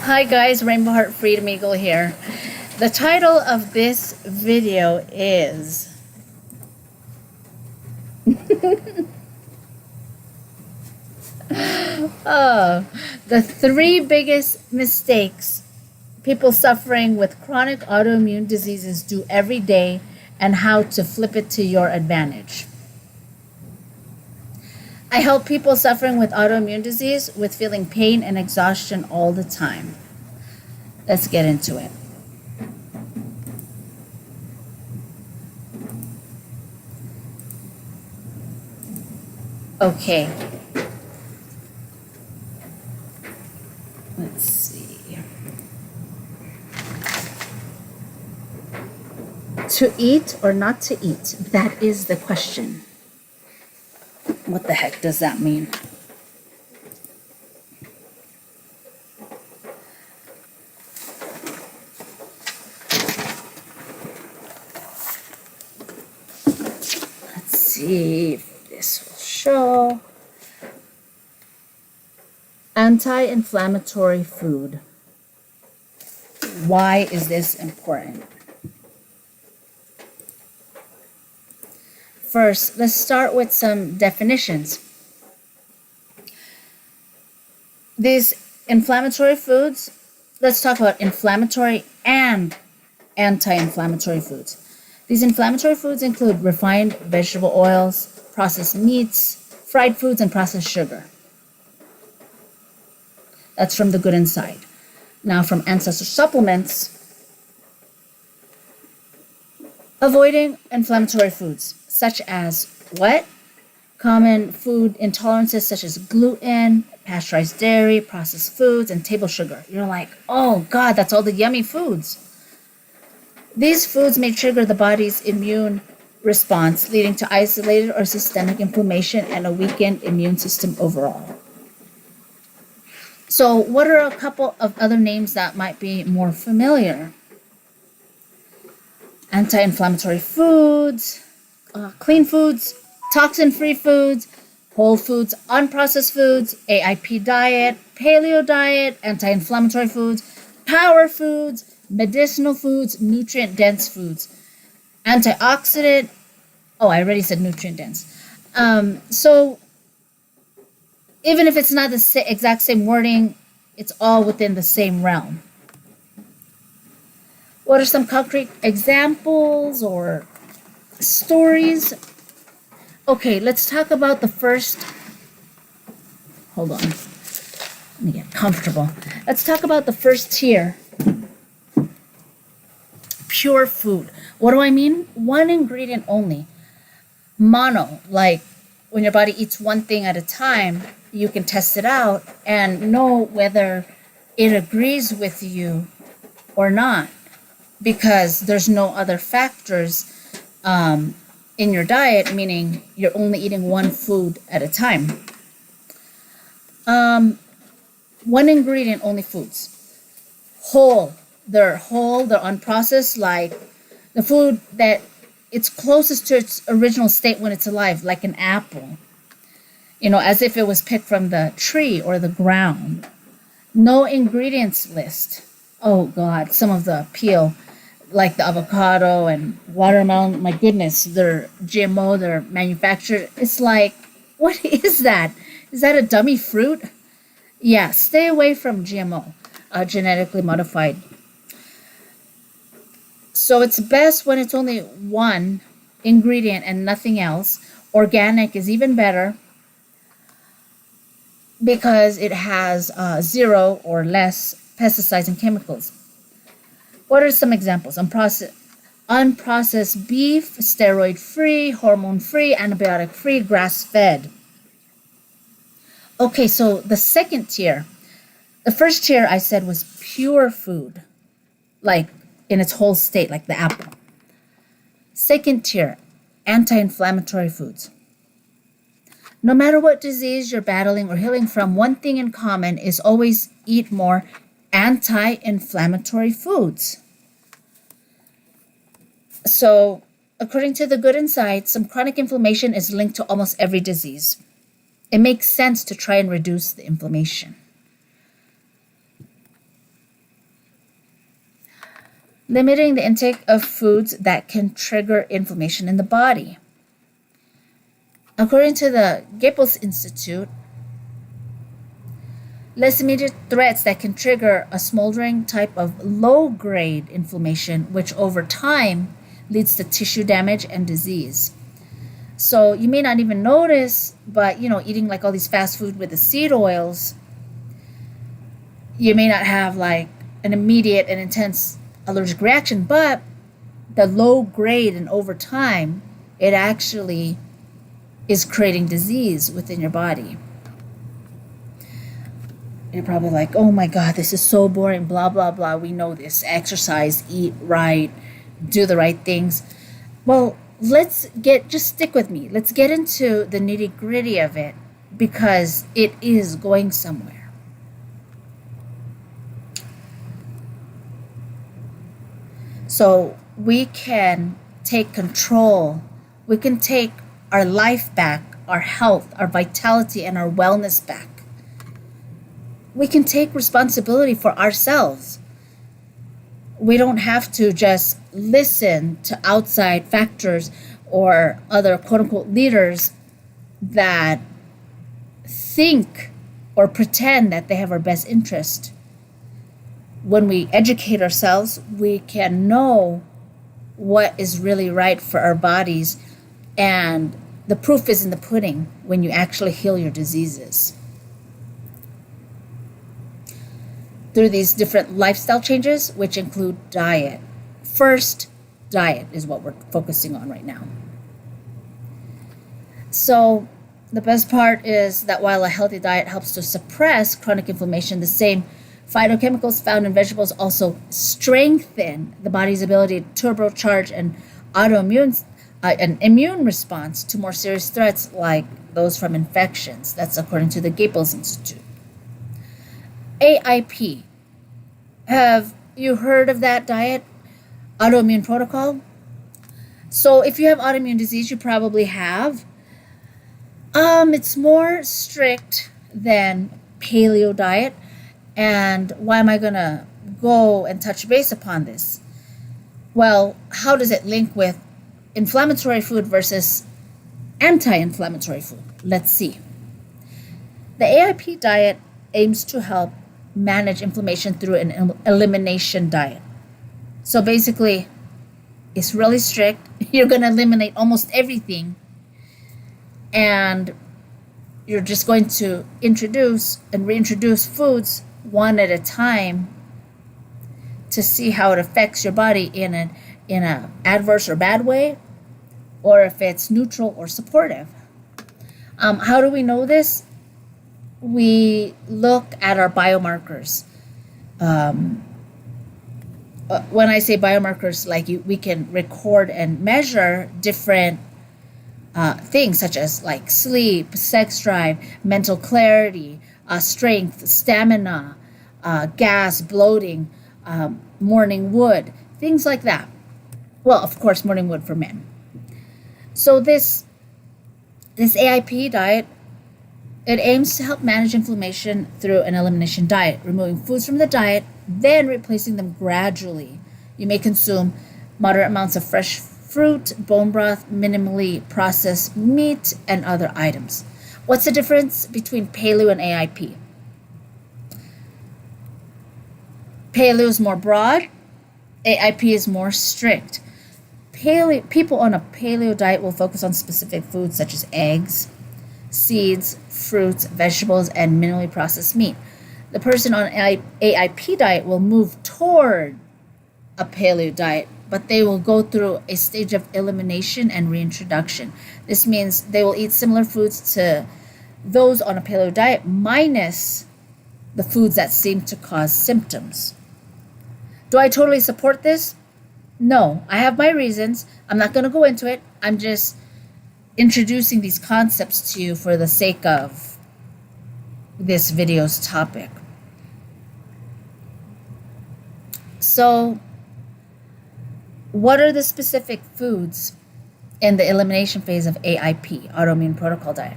Hi guys, Rainbow Heart Freedom Eagle here. The title of this video is the 3 biggest mistakes people suffering with chronic autoimmune diseases do every day and how to flip it to your advantage. I help people suffering with autoimmune disease with feeling pain and exhaustion all the time. Let's get into it. Okay. Let's see. To eat or not to eat? That is the question. What the heck does that mean? Let's see if this will show. Anti-inflammatory food. Why is this important? First, let's start with some definitions. These inflammatory foods, let's talk about inflammatory and anti-inflammatory foods. These inflammatory foods include refined vegetable oils, processed meats, fried foods, and processed sugar. That's from the good inside. Now, from ancestor supplements, avoiding inflammatory foods, such as what? Common food intolerances such as gluten, pasteurized dairy, processed foods, and table sugar. You're like, oh God, that's all the yummy foods. These foods may trigger the body's immune response, leading to isolated or systemic inflammation and a weakened immune system overall. So what are a couple of other names that might be more familiar? Anti-inflammatory foods, clean foods, toxin-free foods, whole foods, unprocessed foods, AIP diet, paleo diet, anti-inflammatory foods, power foods, medicinal foods, nutrient-dense foods, antioxidant. Oh, I already said nutrient-dense. So even if it's not the exact same wording, it's all within the same realm. What are some concrete examples or stories? Okay, let's talk about the first. Hold on. Let me get comfortable. Let's talk about the first tier. Pure food. What do I mean? One ingredient only. Mono, like when your body eats one thing at a time, you can test it out and know whether it agrees with you or not, because there's no other factors in your diet, meaning you're only eating one food at a time. One ingredient only foods. Whole, they're unprocessed, like the food that it's closest to its original state when it's alive, like an apple. You know, as if it was picked from the tree or the ground. No ingredients list. Oh God, some of the peel, like the avocado and watermelon, my goodness, they're GMO, they're manufactured. It's like, what is that? Is that a dummy fruit? Yeah, stay away from GMO, genetically modified. So it's best when it's only one ingredient and nothing else. Organic is even better because it has 0 or less pesticides and chemicals. What are some examples? Unprocessed beef, steroid-free, hormone-free, antibiotic-free, grass-fed. Okay, so the second tier. The first tier I said was pure food, like in its whole state, like the apple. Second tier, anti-inflammatory foods. No matter what disease you're battling or healing from, one thing in common is always eat more anti-inflammatory foods. So, according to the Good Inside, some chronic inflammation is linked to almost every disease. It makes sense to try and reduce the inflammation. Limiting the intake of foods that can trigger inflammation in the body. According to the Goebbels Institute, less immediate threats that can trigger a smoldering type of low-grade inflammation, which over time leads to tissue damage and disease. So you may not even notice, but eating like all these fast food with the seed oils, you may not have like an immediate and intense allergic reaction, but the low grade and over time, it actually is creating disease within your body. You're probably like, oh my God, this is so boring, blah, blah, blah. We know this. Exercise, eat right, do the right things. Well, just stick with me. Let's get into the nitty gritty of it because it is going somewhere. So we can take control. We can take our life back, our health, our vitality, and our wellness back. We can take responsibility for ourselves. We don't have to just listen to outside factors or other quote-unquote leaders that think or pretend that they have our best interest. When we educate ourselves, we can know what is really right for our bodies, and the proof is in the pudding when you actually heal your diseases. Through these different lifestyle changes, which include diet. First, diet is what we're focusing on right now. So the best part is that while a healthy diet helps to suppress chronic inflammation, the same phytochemicals found in vegetables also strengthen the body's ability to turbocharge an immune response to more serious threats like those from infections. That's according to the Goebbels Institute. AIP. Have you heard of that diet? Autoimmune protocol? So if you have autoimmune disease, you probably have. It's more strict than paleo diet. And why am I going to go and touch base upon this? Well, how does it link with inflammatory food versus anti-inflammatory food? Let's see. The AIP diet aims to help manage inflammation through an elimination diet. So basically, it's really strict. You're going to eliminate almost everything. And you're just going to introduce and reintroduce foods one at a time to see how it affects your body in a adverse or bad way, or if it's neutral or supportive. How do we know this? We look at our biomarkers. When I say biomarkers, we can record and measure different things such as like sleep, sex drive, mental clarity, strength, stamina, gas, bloating, morning wood, things like that. Well, of course, morning wood for men. So this AIP diet, it aims to help manage inflammation through an elimination diet, removing foods from the diet, then replacing them gradually. You may consume moderate amounts of fresh fruit, bone broth, minimally processed meat, and other items. What's the difference between paleo and AIP? Paleo is more broad, AIP is more strict. People on a paleo diet will focus on specific foods such as eggs, seeds, fruits, vegetables, and minimally processed meat. The person on AIP diet will move toward a paleo diet, but they will go through a stage of elimination and reintroduction. This means they will eat similar foods to those on a paleo diet, minus the foods that seem to cause symptoms. Do I totally support this? No, I have my reasons. I'm not going to go into it. I'm just introducing these concepts to you for the sake of this video's topic. So, what are the specific foods in the elimination phase of AIP, autoimmune protocol diet?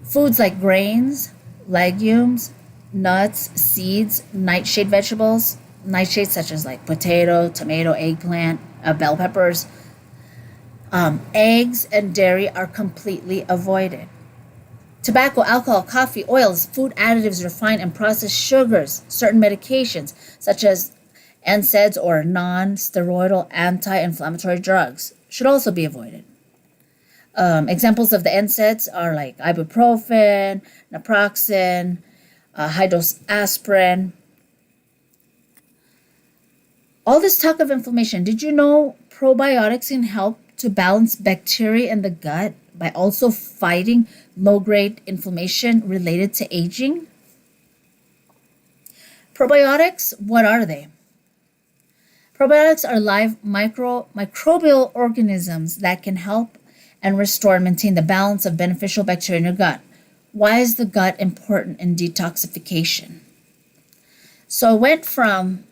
Foods like grains, legumes, nuts, seeds, nightshade vegetables, nightshades such as like potato, tomato, eggplant, bell peppers. Eggs and dairy are completely avoided. Tobacco, alcohol, coffee, oils, food additives, refined and processed sugars, certain medications such as NSAIDs or non-steroidal anti-inflammatory drugs should also be avoided. Examples of the NSAIDs are like ibuprofen, naproxen, high-dose aspirin. All this talk of inflammation, did you know probiotics can help to balance bacteria in the gut by also fighting low-grade inflammation related to aging? Probiotics, what are they? Probiotics are live microbial organisms that can help and restore and maintain the balance of beneficial bacteria in your gut. Why is the gut important in detoxification? So I went from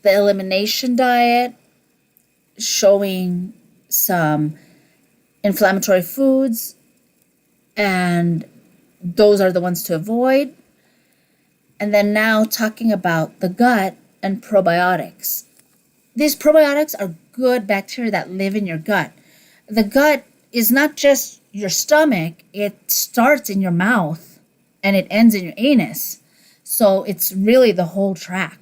the elimination diet, showing some inflammatory foods, and those are the ones to avoid. And then now talking about the gut and probiotics. These probiotics are good bacteria that live in your gut. The gut is not just your stomach, it starts in your mouth and it ends in your anus. So it's really the whole tract.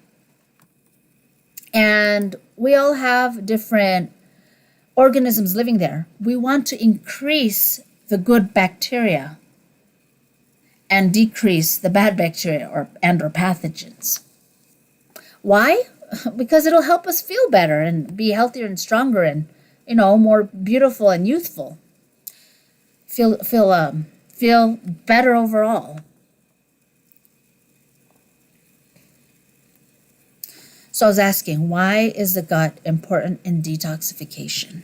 And we all have different organisms living there. We want to increase the good bacteria and decrease the bad bacteria or pathogens. Why? Because it'll help us feel better and be healthier and stronger and, more beautiful and youthful. Feel better overall. So I was asking, why is the gut important in detoxification?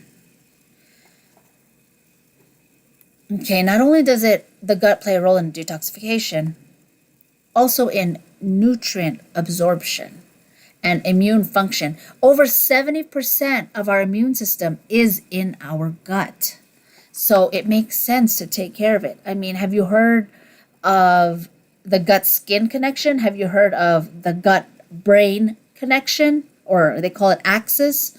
Okay, not only does the gut play a role in detoxification, also in nutrient absorption and immune function. Over 70% of our immune system is in our gut. So it makes sense to take care of it. I mean, have you heard of the gut-skin connection? Have you heard of the gut-brain connection? Or they call it axis?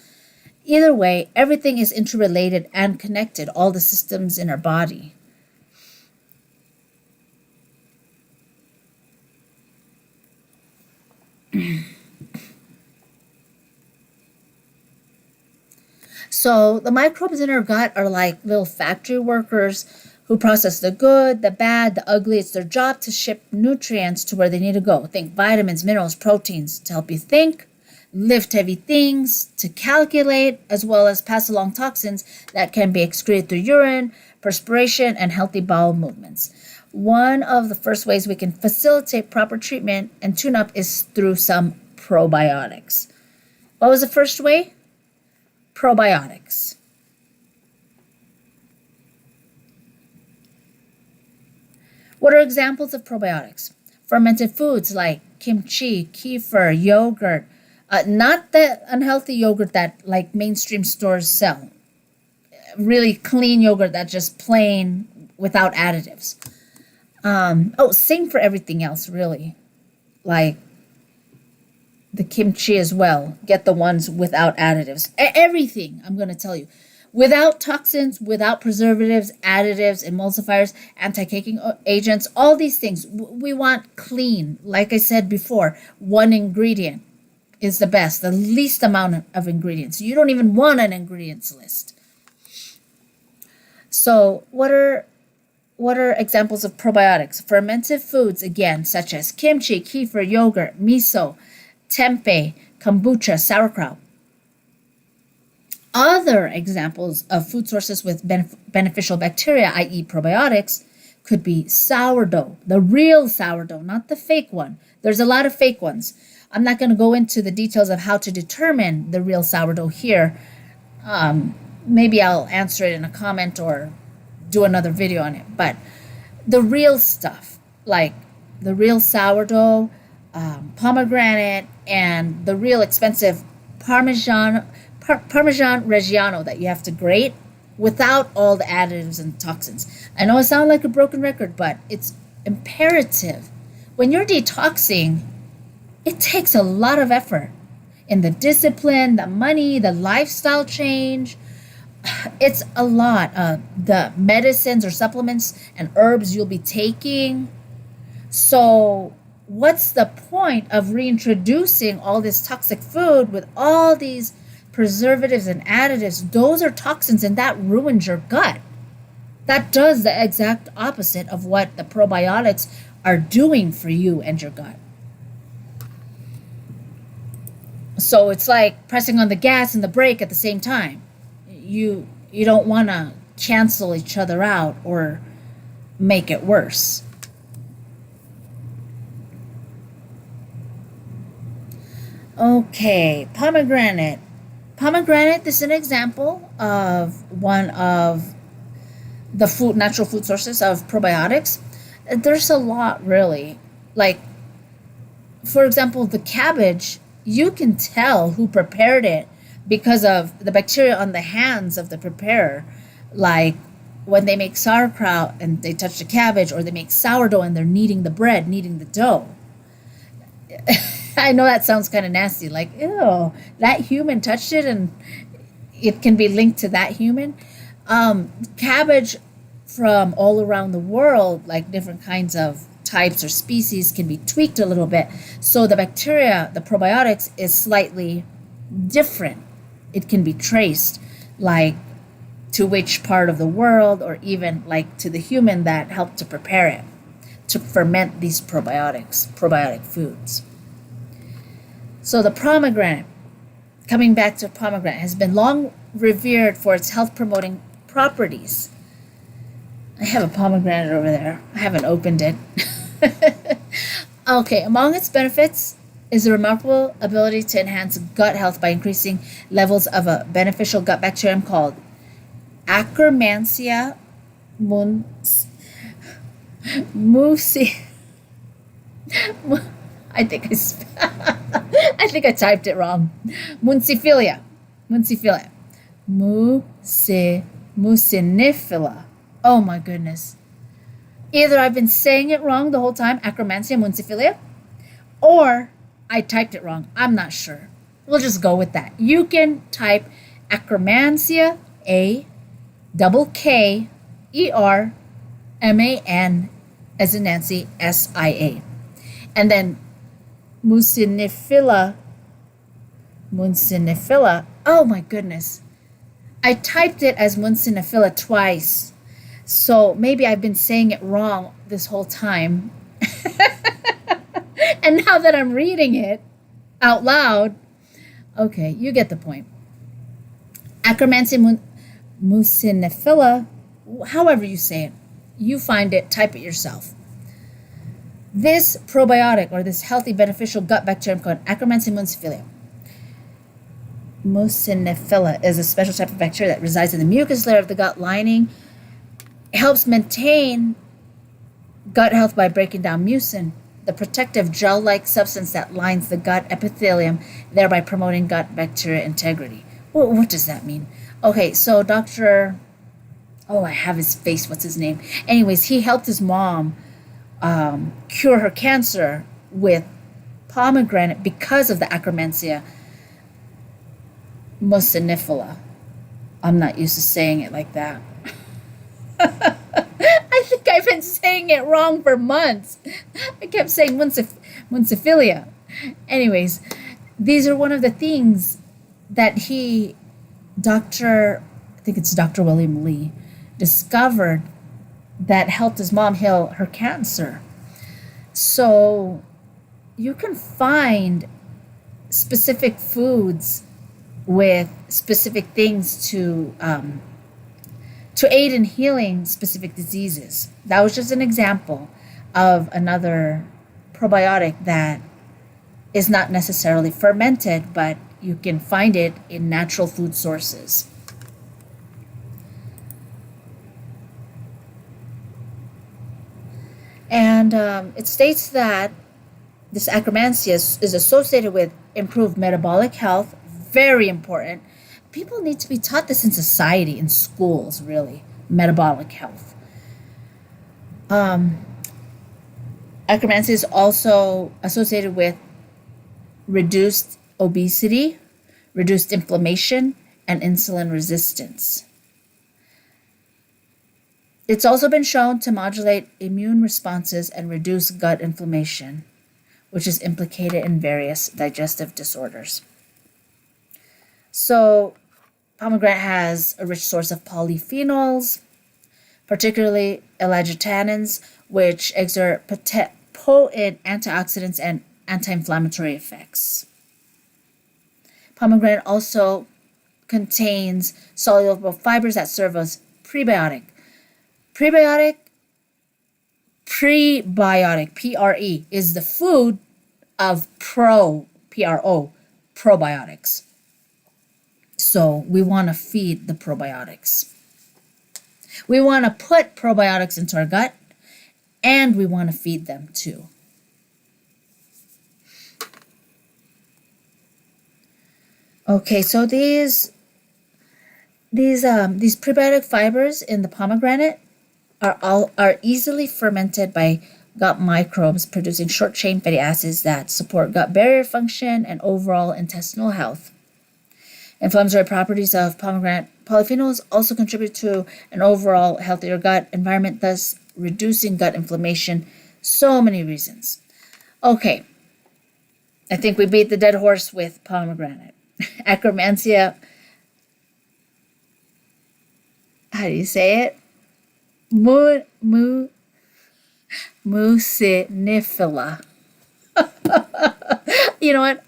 Either way, everything is interrelated and connected, all the systems in our body. So the microbes in our gut are like little factory workers who process the good, the bad, the ugly. It's their job to ship nutrients to where they need to go. Think vitamins, minerals, proteins to help you think, lift heavy things, to calculate, as well as pass along toxins that can be excreted through urine, perspiration, and healthy bowel movements. One of the first ways we can facilitate proper treatment and tune-up is through some probiotics. What was the first way? Probiotics. What are examples of probiotics? Fermented foods like kimchi, kefir, yogurt, not the unhealthy yogurt that like mainstream stores sell. Really clean yogurt that's just plain without additives. Same for everything else, really. Like the kimchi as well. Get the ones without additives. Everything, I'm going to tell you. Without toxins, without preservatives, additives, emulsifiers, anti-caking agents, all these things. We want clean. Like I said before, one ingredient is the best, the least amount of ingredients. You don't even want an ingredients list. So what are examples of probiotics? Fermented foods, again, such as kimchi, kefir, yogurt, miso, tempeh, kombucha, sauerkraut. Other examples of food sources with beneficial bacteria, i.e. probiotics, could be sourdough, the real sourdough, not the fake one. There's a lot of fake ones. I'm not going to go into the details of how to determine the real sourdough here. Maybe I'll answer it in a comment or do another video on it. But the real stuff, like the real sourdough, pomegranate, and the real expensive Parmesan Reggiano that you have to grate without all the additives and toxins. I know I sound like a broken record, but it's imperative. When you're detoxing, It takes a lot of effort in the discipline, the money, the lifestyle change. It's a lot. The medicines or supplements and herbs you'll be taking. So, what's the point of reintroducing all this toxic food with all these preservatives and additives? Those are toxins and that ruins your gut. That does the exact opposite of what the probiotics are doing for you and your gut. So it's like pressing on the gas and the brake at the same time. You don't want to cancel each other out or make it worse. Okay, pomegranate. Pomegranate is an example of one of the natural food sources of probiotics. There's a lot, really. Like, for example, the cabbage, you can tell who prepared it because of the bacteria on the hands of the preparer. Like when they make sauerkraut and they touch the cabbage, or they make sourdough and they're kneading the bread, kneading the dough. I know that sounds kind of nasty, like, ew, that human touched it and it can be linked to that human. Cabbage from all around the world, like different kinds of types or species, can be tweaked a little bit. So the bacteria, the probiotics, is slightly different. It can be traced, like to which part of the world, or even like to the human that helped to prepare it, to ferment these probiotic foods. So the pomegranate, coming back to pomegranate, has been long revered for its health-promoting properties. I have a pomegranate over there. I haven't opened it. Okay, among its benefits is the remarkable ability to enhance gut health by increasing levels of a beneficial gut bacterium called Akkermansia musi. I think I typed it wrong. Mucinifila. Mucinifila. Oh my goodness. Either I've been saying it wrong the whole time, Akkermansia mucinifila, or I typed it wrong. I'm not sure. We'll just go with that. You can type Akkermansia, Akkerman, as in Nancy, SIA. And then mucinifila. Oh my goodness. I typed it as mucinifila twice. So maybe I've been saying it wrong this whole time. And now that I'm reading it out loud, okay, you get the point. Akkermansia mucinifila, however you say it, you find it, type it yourself. This probiotic, or this healthy beneficial gut bacterium called Akkermansia mucinifila is a special type of bacteria that resides in the mucus layer of the gut lining. It helps maintain gut health by breaking down mucin, the protective gel-like substance that lines the gut epithelium, thereby promoting gut bacteria integrity. Well, what does that mean? Okay, so I have his face, what's his name? Anyways, he helped his mom cure her cancer with pomegranate because of the Akkermansia mucinifila. I'm not used to saying it like that. I think I've been saying it wrong for months. I kept saying munciphilia. Anyways, these are one of the things that I think it's Dr. William Lee, discovered that helped his mom heal her cancer. So you can find specific foods with specific things to aid in healing specific diseases. That was just an example of another probiotic that is not necessarily fermented, but you can find it in natural food sources. And it states that this Akkermansia is associated with improved metabolic health, very important. People need to be taught this in society, in schools, really, metabolic health. Akkermansia is also associated with reduced obesity, reduced inflammation, and insulin resistance. It's also been shown to modulate immune responses and reduce gut inflammation, which is implicated in various digestive disorders. So, pomegranate has a rich source of polyphenols, particularly ellagitannins, which exert potent antioxidants and anti-inflammatory effects. Pomegranate also contains soluble fibers that serve as prebiotic, PRE, is the food of probiotics. So we want to feed the probiotics. We want to put probiotics into our gut, and we want to feed them too. Okay, so these prebiotic fibers in the pomegranate are easily fermented by gut microbes, producing short-chain fatty acids that support gut barrier function and overall intestinal health. Inflammatory properties of pomegranate polyphenols also contribute to an overall healthier gut environment, thus reducing gut inflammation. So many reasons. Okay, I think we beat the dead horse with pomegranate. Akkermansia, how do you say it? Mucinifila. You know what?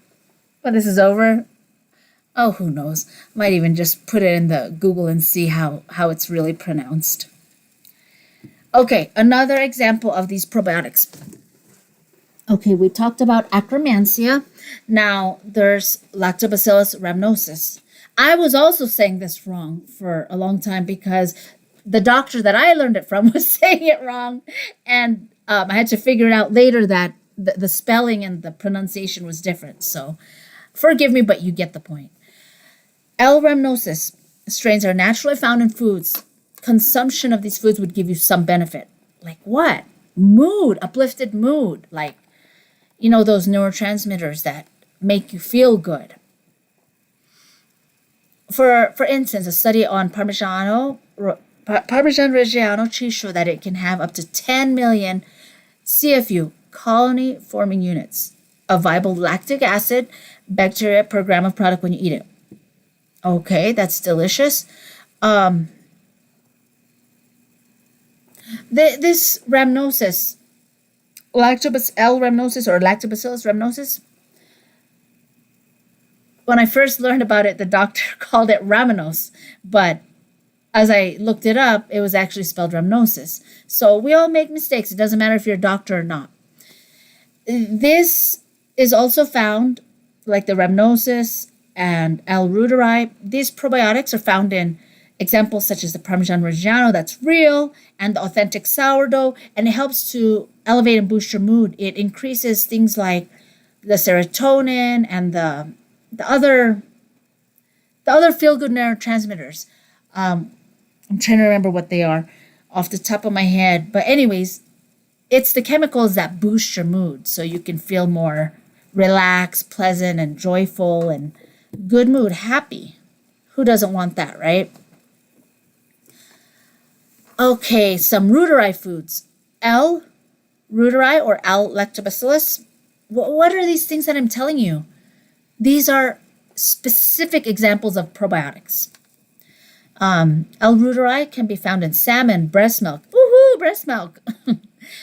When this is over, oh, who knows? Might even just put it in the Google and see how it's really pronounced. Okay, another example of these probiotics. Okay, we talked about Akkermansia. Now there's Lactobacillus rhamnosus. I was also saying this wrong for a long time because the doctor that I learned it from was saying it wrong, and I had to figure it out later that the spelling and the pronunciation was different. So forgive me, but you get the point. L. rhamnosus strains are naturally found in foods. Consumption of these foods would give you some benefit. Like what? Mood, uplifted mood. Like, you know, those neurotransmitters that make you feel good. For instance, a study on Parmesan Reggiano cheese showed that it can have up to 10 million CFU, colony-forming units, of viable lactic acid bacteria per gram of product when you eat it. Okay, that's delicious. This rhamnosus, L. rhamnosus or Lactobacillus rhamnosus, when I first learned about it, the doctor called it rhamnose, but as I looked it up, it was actually spelled rhamnosus. So we all make mistakes. It doesn't matter if you're a doctor or not. This is also found, like the rhamnosus and L. reuteri. These probiotics are found in examples such as the Parmesan Reggiano, that's real, and the authentic sourdough, and it helps to elevate and boost your mood. It increases things like the serotonin and the other feel-good neurotransmitters. I'm trying to remember what they are off the top of my head. But anyways, it's the chemicals that boost your mood so you can feel more relaxed, pleasant, and joyful, and good mood, happy. Who doesn't want that, right? Okay, some reuteri foods. L. reuteri or L. lactobacillus. What are these things that I'm telling you? These are specific examples of probiotics. L. reuteri can be found in salmon, breast milk. Woohoo, breast milk.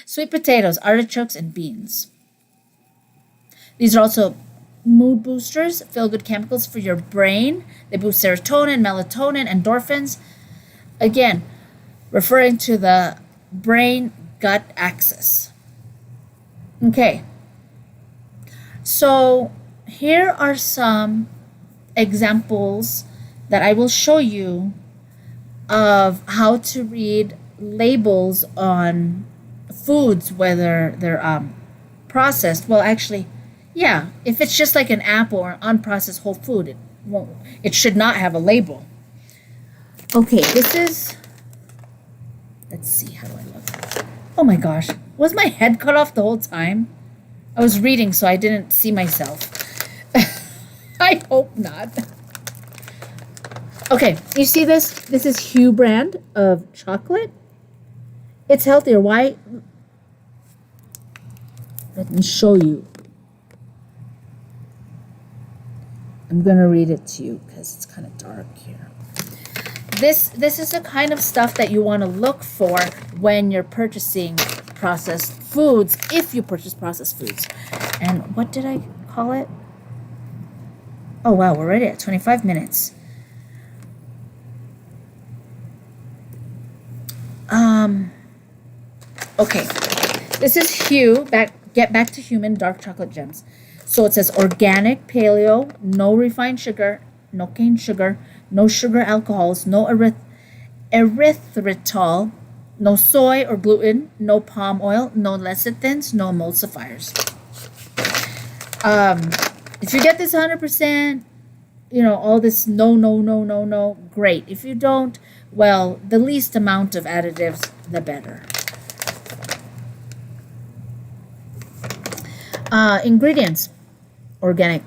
Sweet potatoes, artichokes, and beans. These are also mood boosters, feel-good chemicals for your brain. They boost serotonin, melatonin, endorphins. Again, referring to the brain-gut axis. Okay. So here are some examples that I will show you of how to read labels on foods, whether they're processed. Well, actually, yeah, if it's just like an apple or unprocessed whole food, it should not have a label. Okay, this is, let's see, how do I look? Oh my gosh, was my head cut off the whole time? I was reading, so I didn't see myself. I hope not. Okay, you see this? This is Hue brand of chocolate. It's healthier. Why? Let me show you. I'm going to read it to you because it's kind of dark here. This is the kind of stuff that you want to look for when you're purchasing processed foods, if you purchase processed foods. And what did I call it? Oh, wow, we're already at 25 minutes. Okay, this is Hue, get back to human dark chocolate gems. So it says organic, paleo, no refined sugar, no cane sugar, no sugar alcohols, no erythritol, no soy or gluten, no palm oil, no lecithins, no emulsifiers. If you get this 100%, all this no, great. If you don't, well, the least amount of additives, the better. Ingredients: organic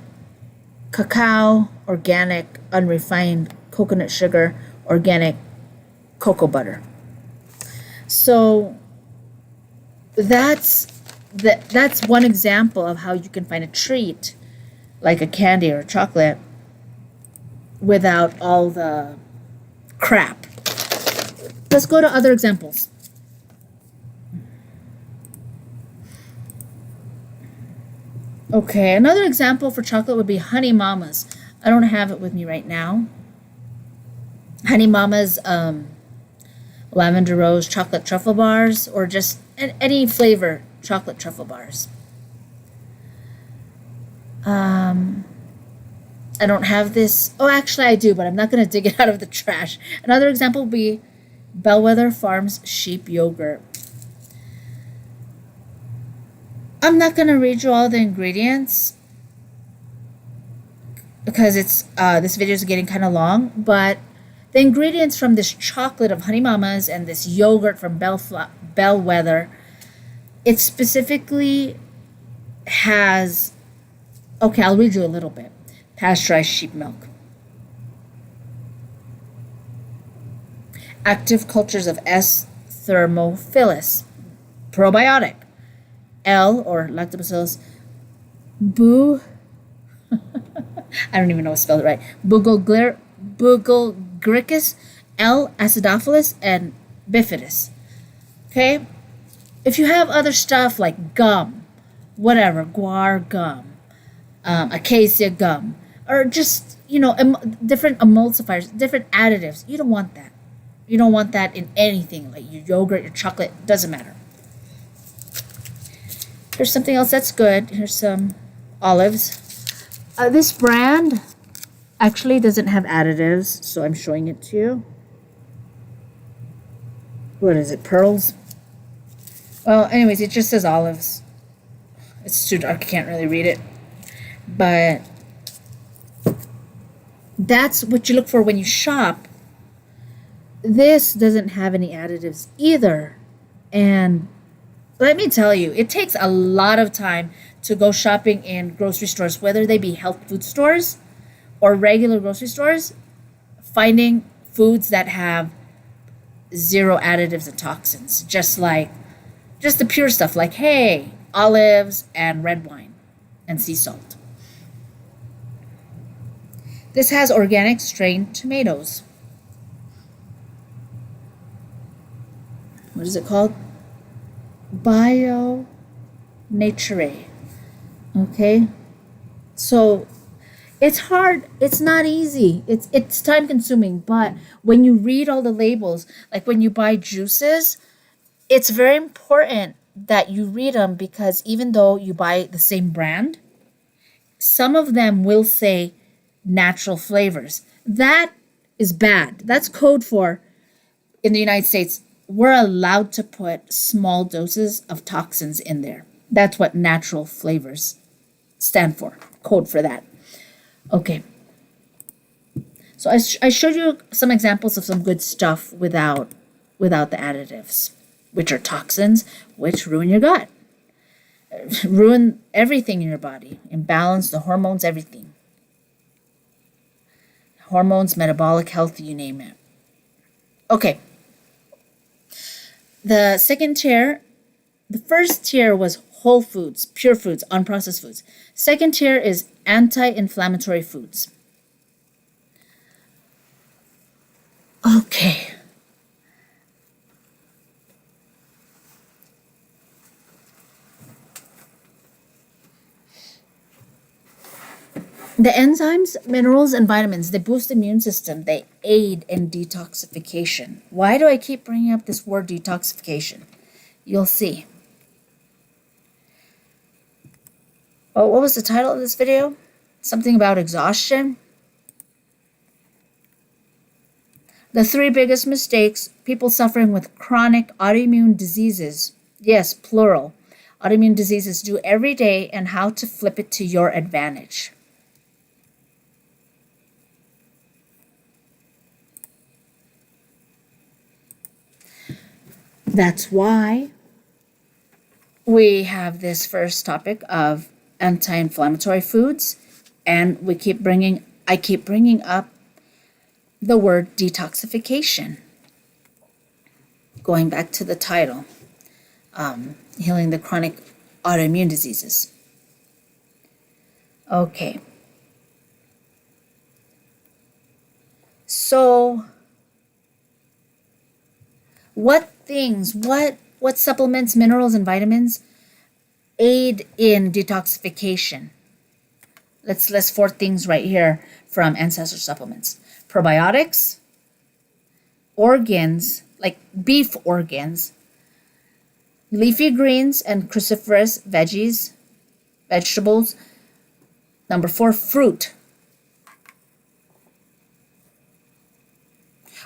cacao, organic unrefined coconut sugar, organic cocoa butter. So that's one example of how you can find a treat like a candy or a chocolate without all the crap. Let's go to other examples. Okay, another example for chocolate would be Honey Mama's. I don't have it with me right now. Honey Mama's lavender rose chocolate truffle bars, or just any flavor chocolate truffle bars. I don't have this. Oh, actually I do, but I'm not going to dig it out of the trash. Another example would be Bellwether Farms sheep yogurt. I'm not going to read you all the ingredients because it's this video is getting kind of long, but the ingredients from this chocolate of Honey Mama's and this yogurt from Bellwether, it specifically has, okay, I'll read you a little bit. Pasteurized sheep milk. Active cultures of S. thermophilus. Probiotic. L, or lactobacillus, I don't even know how to spell it right. Bugalgricus, L. acidophilus, and bifidus. Okay? If you have other stuff like gum, whatever, guar gum, acacia gum, or just, different emulsifiers, different additives, you don't want that. You don't want that in anything, like your yogurt, your chocolate, doesn't matter. Here's something else that's good. Here's some olives. This brand actually doesn't have additives, so I'm showing it to you. What is it, pearls? Well, anyways, it just says olives. It's too dark, I can't really read it. But that's what you look for when you shop. This doesn't have any additives either. And let me tell you, it takes a lot of time to go shopping in grocery stores, whether they be health food stores or regular grocery stores, finding foods that have zero additives and toxins, just the pure stuff like hay, olives, and red wine, and sea salt. This has organic strained tomatoes. What is it called? Bio Nature. Okay, so it's hard. It's not easy. It's time consuming. But when you read all the labels, like when you buy juices, it's very important that you read them, because even though you buy the same brand, some of them will say natural flavors. That is bad. That's code for, in the United States, we're allowed to put small doses of toxins in there. That's what natural flavors stand for, code for that. Okay. So I showed you some examples of some good stuff without the additives, which are toxins, which ruin your gut, ruin everything in your body, imbalance the hormones, everything. hormones, metabolic health, you name it. Okay. The first tier was whole foods, pure foods, unprocessed foods. Second tier is anti-inflammatory foods. Okay. The enzymes, minerals, and vitamins, they boost the immune system. They aid in detoxification. Why do I keep bringing up this word detoxification? You'll see. Oh, what was the title of this video? Something about exhaustion. The 3 biggest mistakes people suffering with chronic autoimmune diseases, yes, plural, autoimmune diseases do every day, and how to flip it to your advantage. That's why we have this first topic of anti-inflammatory foods, and I keep bringing up the word detoxification. Going back to the title, healing the chronic autoimmune diseases. Okay. So, what supplements, minerals, and vitamins aid in detoxification? Let's list 4 things right here from Ancestor Supplements. Probiotics, organs, like beef organs, leafy greens and cruciferous vegetables. Number 4, fruit.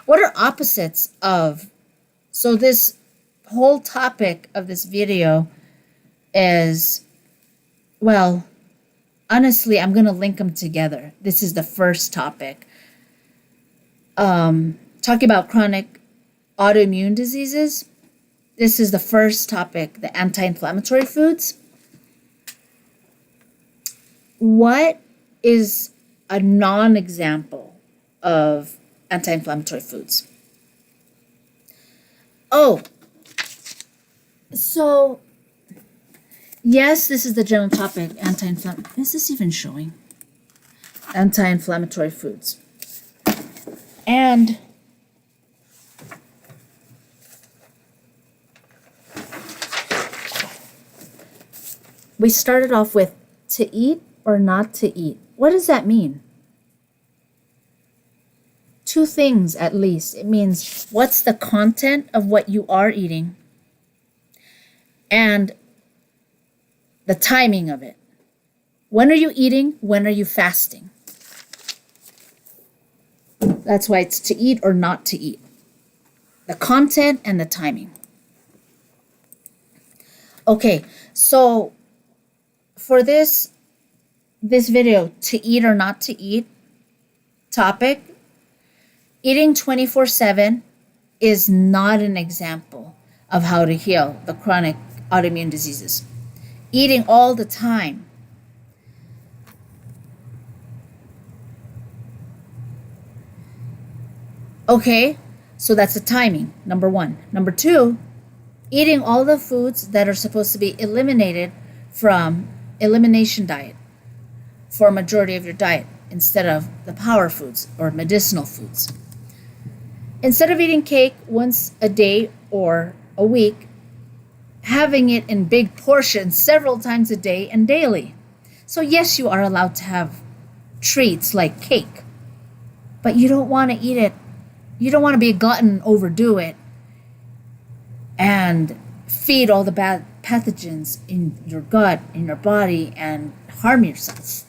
What are opposites of? So this whole topic of this video is, well, honestly, I'm going to link them together. This is the first topic. Talking about chronic autoimmune diseases. This is the first topic, the anti-inflammatory foods. What is a non-example of anti-inflammatory foods? Oh, so yes, this is the general topic, anti-inflammatory. Is this even showing? Anti-inflammatory foods. And we started off with to eat or not to eat. What does that mean? 2 things at least. It means what's the content of what you are eating and the timing of it. When are you eating? When are you fasting? That's why it's to eat or not to eat. The content and the timing. Okay, so for this video, to eat or not to eat topic, eating 24/7 is not an example of how to heal the chronic autoimmune diseases. Eating all the time. Okay, so that's the timing, number 1. Number 2, eating all the foods that are supposed to be eliminated from elimination diet for a majority of your diet instead of the power foods or medicinal foods. Instead of eating cake once a day or a week, having it in big portions several times a day and daily. So yes, you are allowed to have treats like cake, but you don't want to eat it. You don't want to be a glutton and overdo it and feed all the bad pathogens in your gut, in your body, and harm yourself.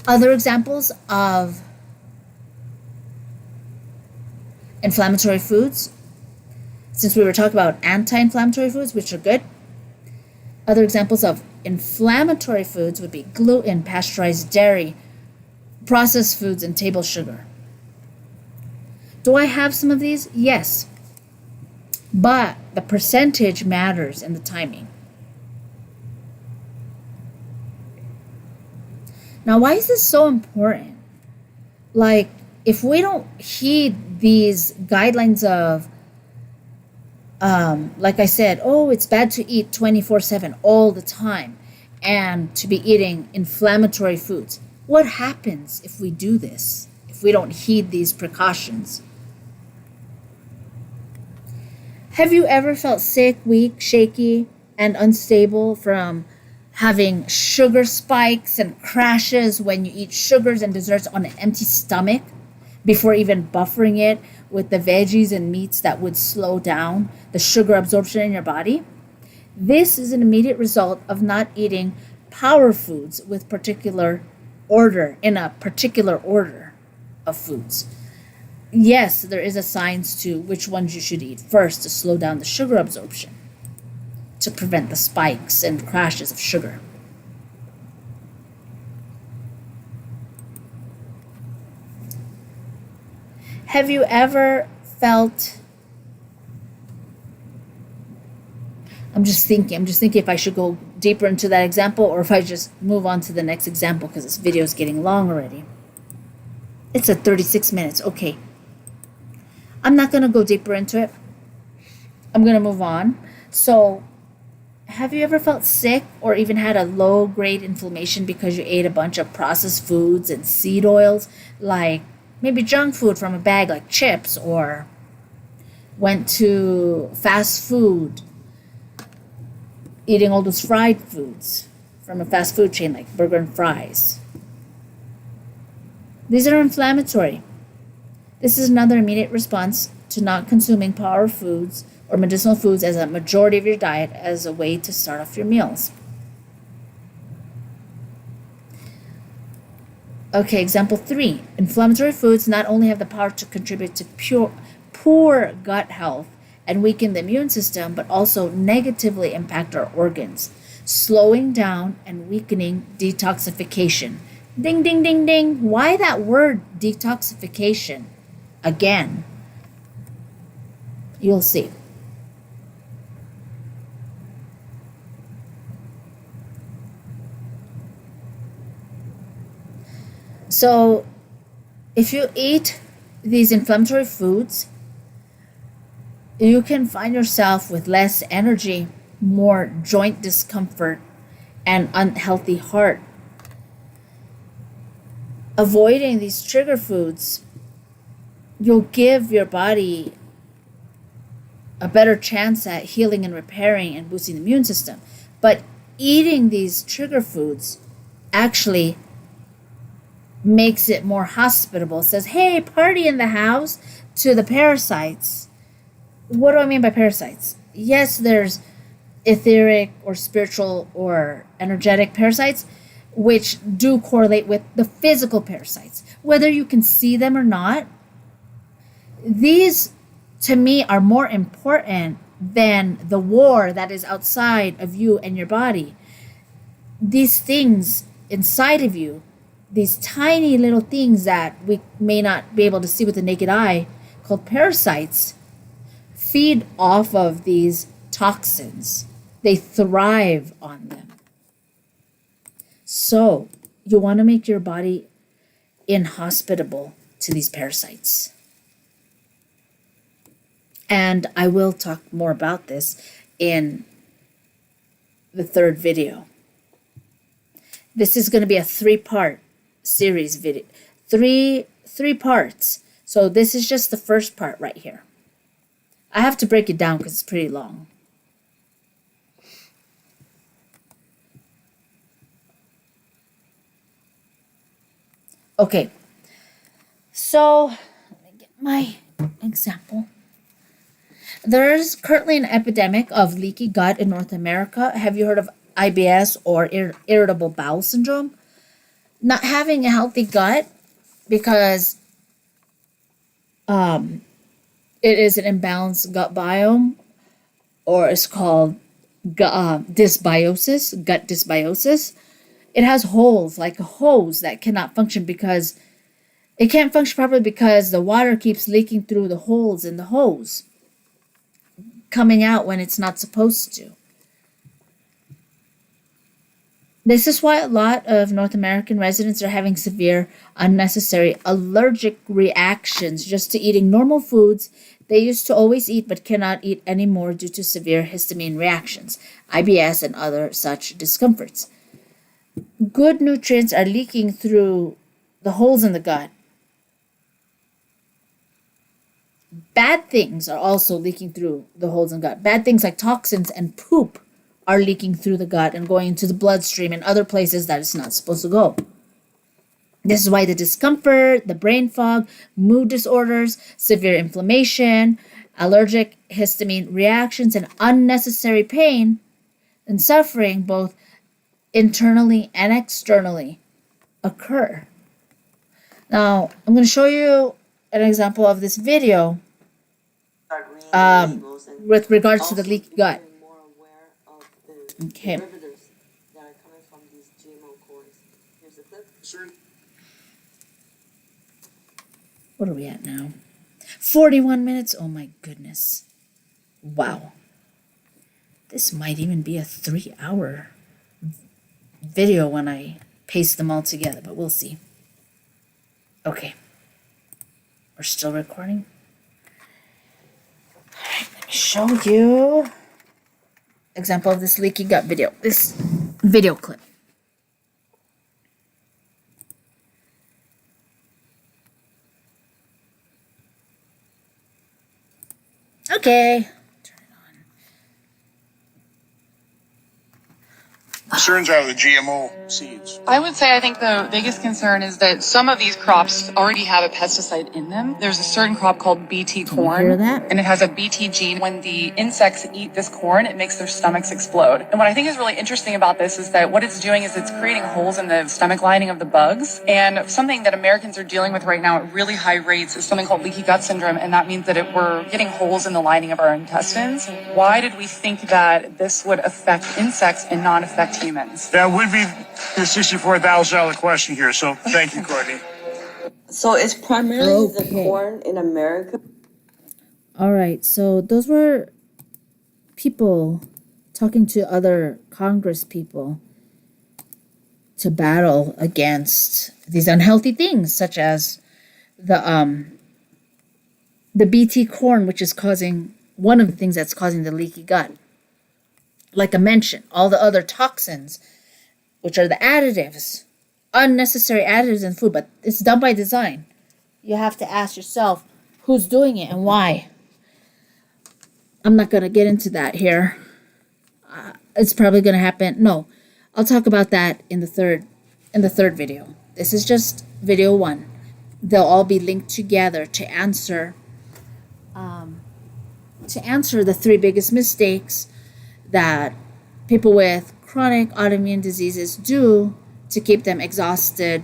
Other examples of inflammatory foods, since we were talking about anti-inflammatory foods, which are good. Other examples of inflammatory foods would be gluten, pasteurized dairy, processed foods, and table sugar. Do I have some of these? Yes. But the percentage matters in the timing. Now, why is this so important? Like, if we don't heed these guidelines of, like I said, oh, it's bad to eat 24/7 all the time and to be eating inflammatory foods. What happens if we do this? If we don't heed these precautions? Have you ever felt sick, weak, shaky, and unstable from having sugar spikes and crashes when you eat sugars and desserts on an empty stomach before even buffering it with the veggies and meats that would slow down the sugar absorption in your body? This is an immediate result of not eating power foods with in a particular order of foods. Yes, there is a science to which ones you should eat first to slow down the sugar absorption, to prevent the spikes and crashes of sugar. Have you ever felt, I'm just thinking if I should go deeper into that example or if I just move on to the next example because this video is getting long already. It's at 36 minutes. Okay. I'm not going to go deeper into it. I'm going to move on. So, have you ever felt sick or even had a low-grade inflammation because you ate a bunch of processed foods and seed oils, like maybe junk food from a bag like chips, or went to fast food, eating all those fried foods from a fast food chain like burger and fries? These are inflammatory. This is another immediate response to not consuming power foods or medicinal foods as a majority of your diet as a way to start off your meals. Okay, example 3. Inflammatory foods not only have the power to contribute to poor gut health and weaken the immune system, but also negatively impact our organs, slowing down and weakening detoxification. Ding, ding, ding, ding. Why that word detoxification? Again, you'll see. So, if you eat these inflammatory foods, you can find yourself with less energy, more joint discomfort, and unhealthy heart. Avoiding these trigger foods, you'll give your body a better chance at healing and repairing and boosting the immune system. But eating these trigger foods actually makes it more hospitable. It says, hey, party in the house, to the parasites. What do I mean by parasites? Yes, there's etheric or spiritual or energetic parasites, which do correlate with the physical parasites. Whether you can see them or not, these, to me, are more important than the war that is outside of you and your body. These things inside of you, these tiny little things that we may not be able to see with the naked eye, called parasites, feed off of these toxins. They thrive on them. So you want to make your body inhospitable to these parasites. And I will talk more about this in the third video. This is going to be a 3-part series video. Three parts. So this is just the first part right here. I have to break it down because it's pretty long. Okay. So let me get my example. There's currently an epidemic of leaky gut in North America. Have you heard of IBS or irritable bowel syndrome? Not having a healthy gut because it is an imbalanced gut biome, or it's called dysbiosis, gut dysbiosis. It has holes like a hose that cannot function because it can't function properly because the water keeps leaking through the holes in the hose, coming out when it's not supposed to. This is why a lot of North American residents are having severe, unnecessary allergic reactions just to eating normal foods they used to always eat but cannot eat anymore due to severe histamine reactions, IBS, and other such discomforts. Good nutrients are leaking through the holes in the gut. Bad things are also leaking through the holes in the gut. Bad things like toxins and poop are leaking through the gut and going into the bloodstream and other places that it's not supposed to go. This is why the discomfort, the brain fog, mood disorders, severe inflammation, allergic histamine reactions, and unnecessary pain and suffering, both internally and externally, occur. Now, I'm going to show you an example of this video with regards to the leaky gut. Okay. What are we at now? 41 minutes? Oh my goodness. Wow. This might even be a 3-hour video when I paste them all together, but we'll see. Okay. We're still recording. All right, let me show you example of this leaky gut video. This video clip. Okay. Concerns are the GMO seeds. I would say I think the biggest concern is that some of these crops already have a pesticide in them. There's a certain crop called BT corn, hear that? and it has a BT gene. When the insects eat this corn, it makes their stomachs explode. And what I think is really interesting about this is that what it's doing is it's creating holes in the stomach lining of the bugs. And something that Americans are dealing with right now at really high rates is something called leaky gut syndrome, and that means that we're getting holes in the lining of our intestines. Why did we think that this would affect insects and not affect humans? That would be the $64,000 question here, so thank you, Courtney. So it's primarily the Okay. corn in America. All right, so those were people talking to other Congress people to battle against these unhealthy things, such as the BT corn, which is causing one of the things that's causing the leaky gut. Like I mentioned, all the other toxins, which are the additives, unnecessary additives in food, but it's done by design. You have to ask yourself who's doing it and why. I'm not going to get into that here. It's probably going to happen. No, I'll talk about that in the third video. This is just video 1. They'll all be linked together to answer the 3 biggest mistakes that people with chronic autoimmune diseases do to keep them exhausted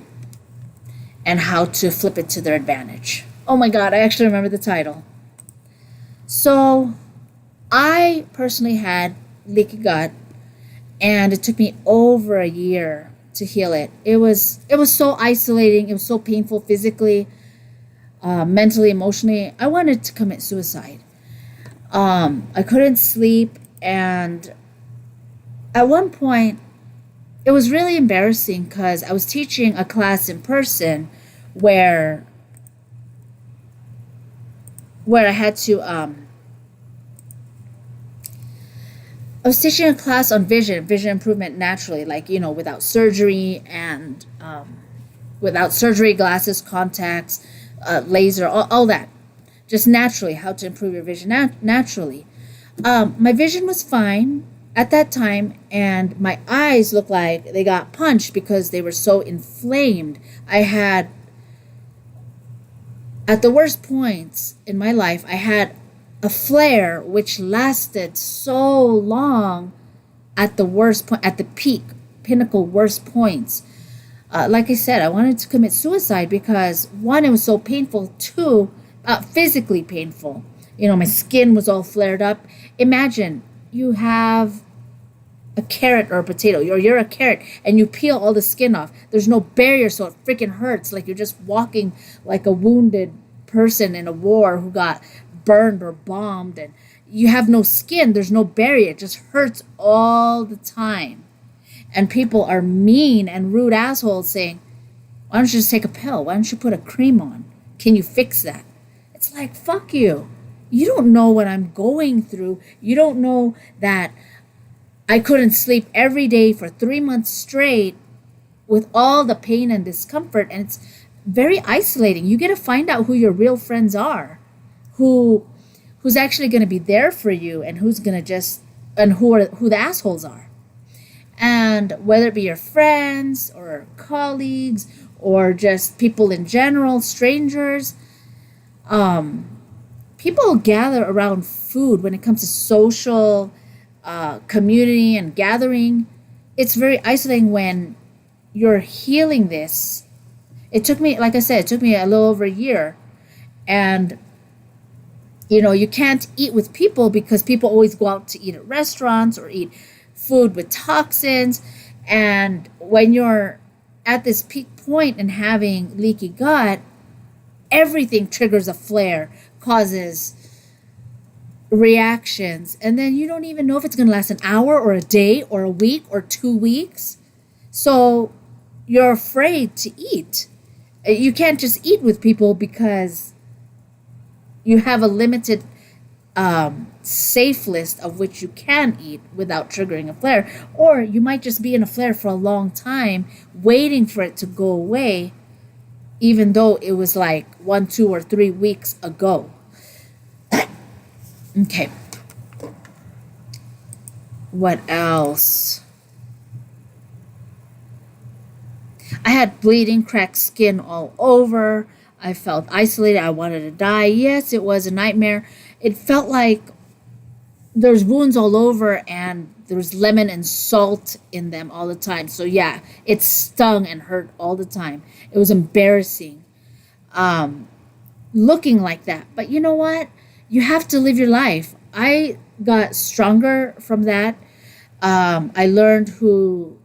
and how to flip it to their advantage. Oh my God, I actually remember the title. So I personally had leaky gut, and it took me over a year to heal it. It was so isolating. It was so painful physically, mentally, emotionally. I wanted to commit suicide. I couldn't sleep. And at one point, it was really embarrassing because I was teaching a class in person where I had to, I was teaching a class on vision improvement naturally, like, without surgery and without surgery, glasses, contacts, laser, all that. Just naturally, how to improve your vision naturally. My vision was fine at that time, and my eyes looked like they got punched because they were so inflamed. I had, at the worst points in my life, I had a flare which lasted so long at the worst point, at the pinnacle worst points. Like I said, I wanted to commit suicide because 1, it was so painful, 2, physically painful. My skin was all flared up. Imagine you have a carrot or a potato, or you're a carrot, and you peel all the skin off. There's no barrier, so it freaking hurts. Like you're just walking like a wounded person in a war who got burned or bombed, and you have no skin. There's no barrier. It just hurts all the time. And people are mean and rude assholes saying, why don't you just take a pill? Why don't you put a cream on? Can you fix that? It's like, fuck you. You don't know what I'm going through. You don't know that I couldn't sleep every day for 3 months straight with all the pain and discomfort. And it's very isolating. You get to find out who your real friends are, who's actually going to be there for you, and who's going to just, and who the assholes are. And whether it be your friends or colleagues or just people in general, strangers, people gather around food when it comes to social community and gathering. It's very isolating when you're healing this. It took me, like I said, it took me a little over a year. And, you know, you can't eat with people because people always go out to eat at restaurants or eat food with toxins. And when you're at this peak point and having leaky gut, everything triggers a flare, causes reactions, and then you don't even know if it's going to last an hour or a day or a week or 2 weeks. So you're afraid to eat. You can't just eat with people because you have a limited safe list of which you can eat without triggering a flare. Or you might just be in a flare for a long time waiting for it to go away, even though it was like 1, 2, or 3 weeks ago. Okay. What else? I had bleeding, cracked skin all over. I felt isolated. I wanted to die. Yes, it was a nightmare. It felt like there's wounds all over and there's lemon and salt in them all the time. So yeah, it stung and hurt all the time. It was embarrassing looking like that. But you know what? You have to live your life. I got stronger from that. I learned who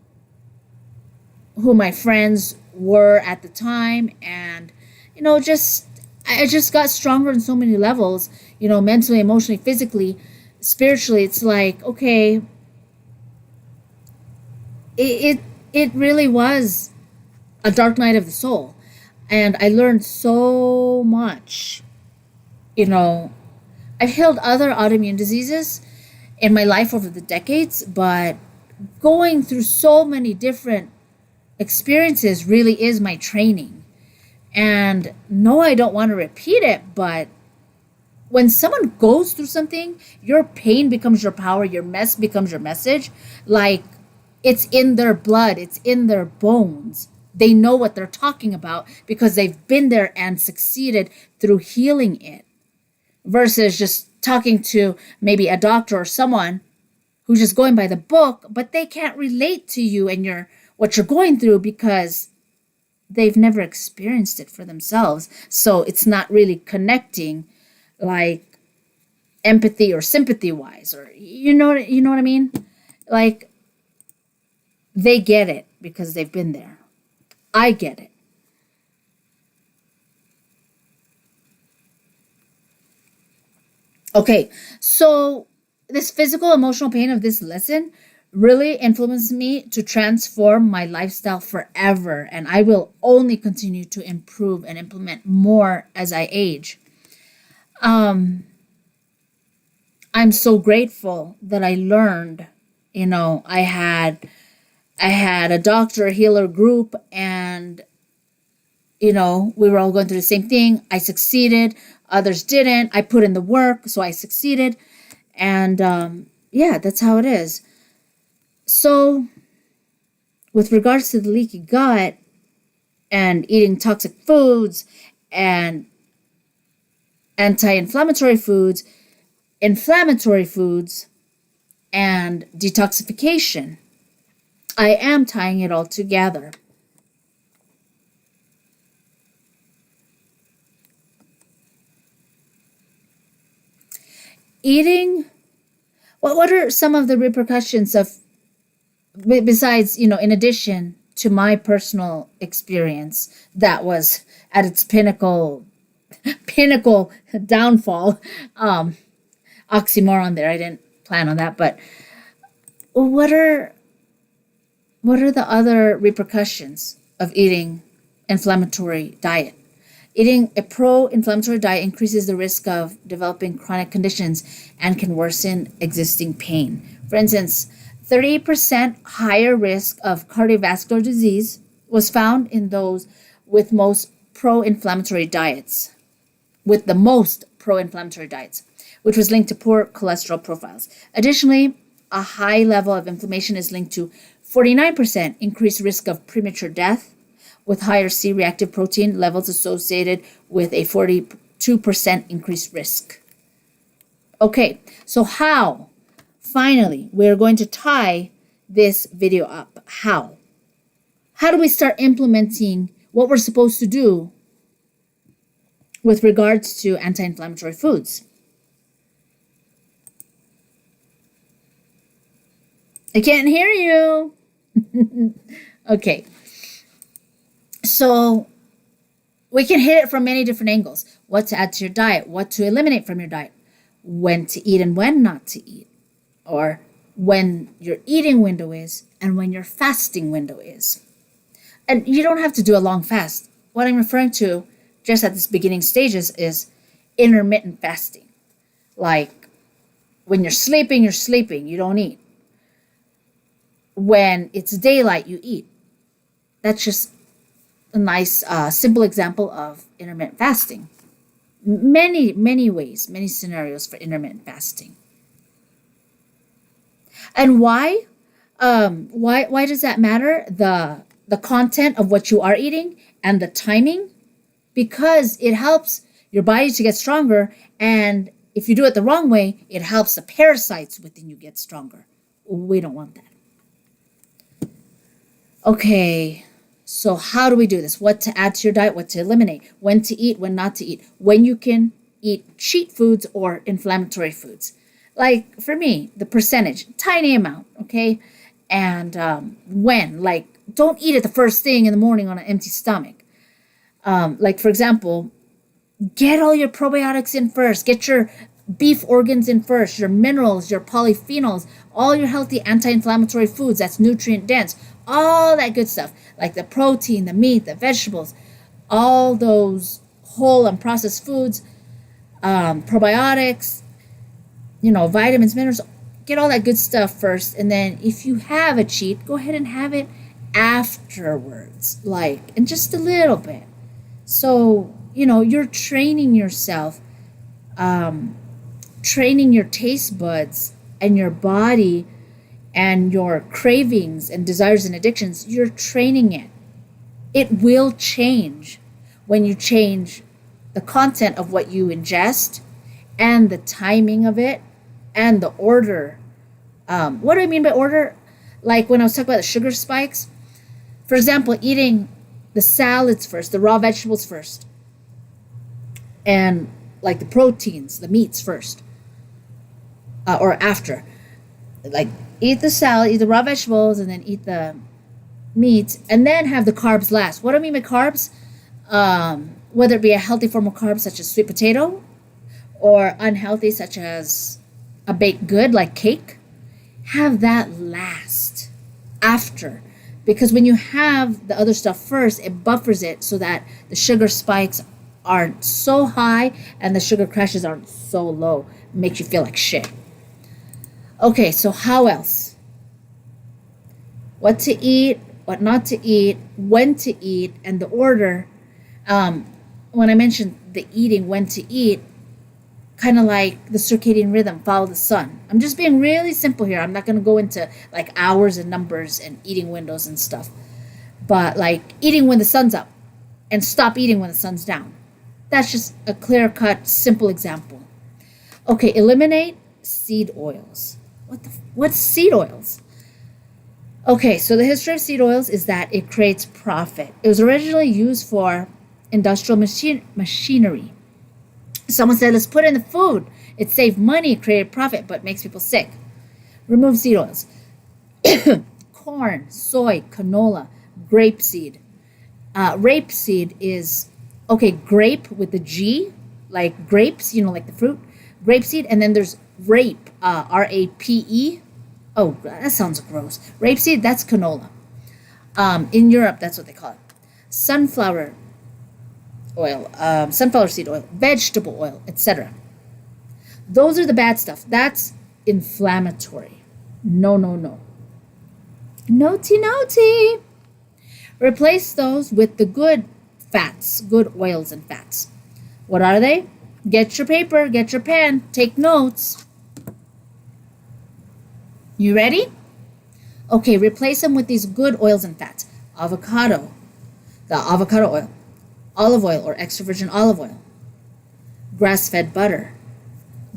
my friends were at the time, and you know, I just got stronger in so many levels, you know, mentally, emotionally, physically, spiritually. It's like, okay, it really was a dark night of the soul, and I learned so much. You know, I've healed other autoimmune diseases in my life over the decades, but going through so many different experiences really is my training. And no, I don't want to repeat it, but when someone goes through something, your pain becomes your power, your mess becomes your message. Like, it's in their blood, it's in their bones. They know what they're talking about because they've been there and succeeded through healing it. Versus just talking to maybe a doctor or someone who's just going by the book, but they can't relate to you and what you're going through because they've never experienced it for themselves. So it's not really connecting like empathy or sympathy wise, or you know what I mean? Like, they get it because they've been there. I get it. Okay, so this physical, emotional pain of this lesson really influenced me to transform my lifestyle forever, and I will only continue to improve and implement more as I age. I'm so grateful that I learned, you know, I had a doctor, a healer group, and you know, we were all going through the same thing. I succeeded. Others didn't. I put in the work, so I succeeded. And yeah, that's how it is. So with regards to the leaky gut and eating toxic foods and anti-inflammatory foods, inflammatory foods, and detoxification, I am tying it all together. Eating, what are some of the repercussions of, besides, you know, in addition to my personal experience that was at its pinnacle downfall, oxymoron there, I didn't plan on that, but what are what are the other repercussions of eating inflammatory diet? Eating a pro-inflammatory diet increases the risk of developing chronic conditions and can worsen existing pain. For instance, 30% higher risk of cardiovascular disease was found in those with most pro-inflammatory diets, which was linked to poor cholesterol profiles. Additionally, a high level of inflammation is linked to 49% increased risk of premature death, with higher C-reactive protein levels associated with a 42% increased risk. Okay, so how? Finally, we're going to tie this video up. How? How do we start implementing what we're supposed to do with regards to anti-inflammatory foods? I can't hear you. Okay. So we can hit it from many different angles. What to add to your diet, what to eliminate from your diet, when to eat and when not to eat, or when your eating window is and when your fasting window is. And you don't have to do a long fast. What I'm referring to just at this beginning stages is intermittent fasting. Like when you're sleeping, you don't eat. When it's daylight, you eat. That's just a nice, simple example of intermittent fasting. Many ways, many scenarios for intermittent fasting. And why? Why does that matter? The content of what you are eating and the timing, because it helps your body to get stronger, and if you do it the wrong way, it helps the parasites within you get stronger. We don't want that. Okay, so how do we do this? What to add to your diet, what to eliminate, when to eat, when not to eat, when you can eat cheat foods or inflammatory foods. Like for me, the percentage, tiny amount, okay? And when, like, don't eat it the first thing in the morning on an empty stomach. Like, for example, get all your probiotics in first. Get your beef organs in first, your minerals, your polyphenols, all your healthy anti-inflammatory foods that's nutrient dense, all that good stuff, like the protein, the meat, the vegetables, all those whole and processed foods, probiotics, vitamins, minerals. Get all that good stuff first, and then if you have a cheat, go ahead and have it afterwards, and just a little bit. So, you're training yourself, training your taste buds and your body and your cravings and desires and addictions. You're training it. It will change when you change the content of what you ingest and the timing of it and the order. What do I mean by order? Like when I was talking about the sugar spikes, for example, eating the salads first, the raw vegetables first, and like the proteins, the meats first, or after. Like eat the salad, eat the raw vegetables, and then eat the meats, and then have the carbs last. What do I mean by carbs? Whether it be a healthy form of carbs such as sweet potato, or unhealthy such as a baked good like cake, have that last after. Because when you have the other stuff first, it buffers it so that the sugar spikes aren't so high and the sugar crashes aren't so low. It makes you feel like shit. Okay, so how else? What to eat, what not to eat, when to eat, and the order. When I mentioned the eating, when to eat, kind of like the circadian rhythm, follow the sun. I'm just being really simple here. I'm not going to go into like hours and numbers and eating windows and stuff. But like eating when the sun's up and stop eating when the sun's down. That's just a clear-cut, simple example. Okay, eliminate seed oils. What's seed oils? Okay, so the history of seed oils is that it creates profit. It was originally used for industrial machinery. Someone said, let's put it in the food. It saved money, created profit, but makes people sick. Remove seed oils. Corn, soy, canola, grapeseed. Rapeseed is, grape with the G, like grapes, like the fruit. Grapeseed, and then there's rape, R-A-P-E. Oh, that sounds gross. Rapeseed, that's canola. In Europe, that's what they call it. Sunflower oil, sunflower seed oil, vegetable oil, etc. Those are the bad stuff. That's inflammatory. No, no, no. Naughty, naughty. Replace those with the good fats, good oils and fats. What are they? Get your paper, get your pen, take notes. You ready? Okay, replace them with these good oils and fats. Avocado, the avocado oil, olive oil or extra virgin olive oil, grass-fed butter,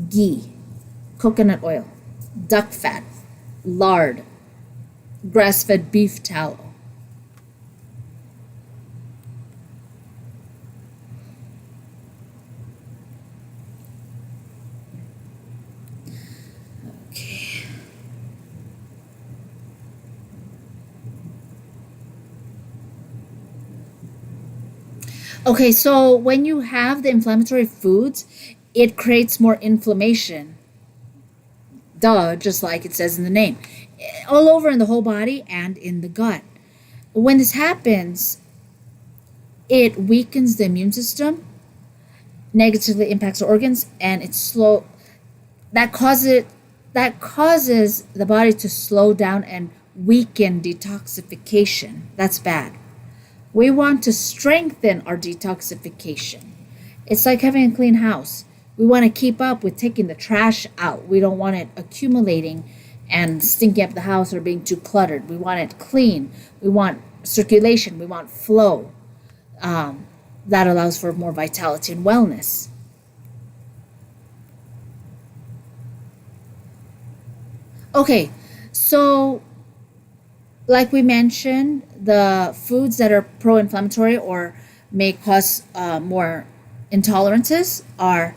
ghee, coconut oil, duck fat, lard, grass-fed beef tallow. Okay, so when you have the inflammatory foods, it creates more inflammation. Duh, just like it says in the name. All over in the whole body and in the gut. When this happens, it weakens the immune system, negatively impacts the organs, and it's slow. That causes the body to slow down and weaken detoxification. That's bad. We want to strengthen our detoxification. It's like having a clean house. We want to keep up with taking the trash out. We don't want it accumulating and stinking up the house or being too cluttered. We want it clean. We want circulation. We want flow. That allows for more vitality and wellness. Okay, so like we mentioned, the foods that are pro-inflammatory or may cause more intolerances are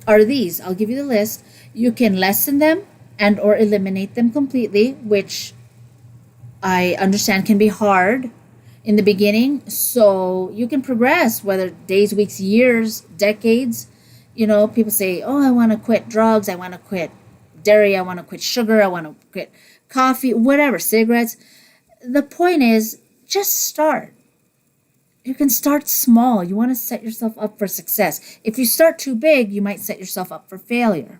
these. I'll give you the list. You can lessen them and or eliminate them completely, which I understand can be hard in the beginning. So you can progress, whether days, weeks, years, decades. You know, people say, oh, I want to quit drugs. I want to quit dairy. I want to quit sugar. I want to quit coffee, whatever, cigarettes. The point is, just start. You can start small. You want to set yourself up for success. If you start too big, you might set yourself up for failure.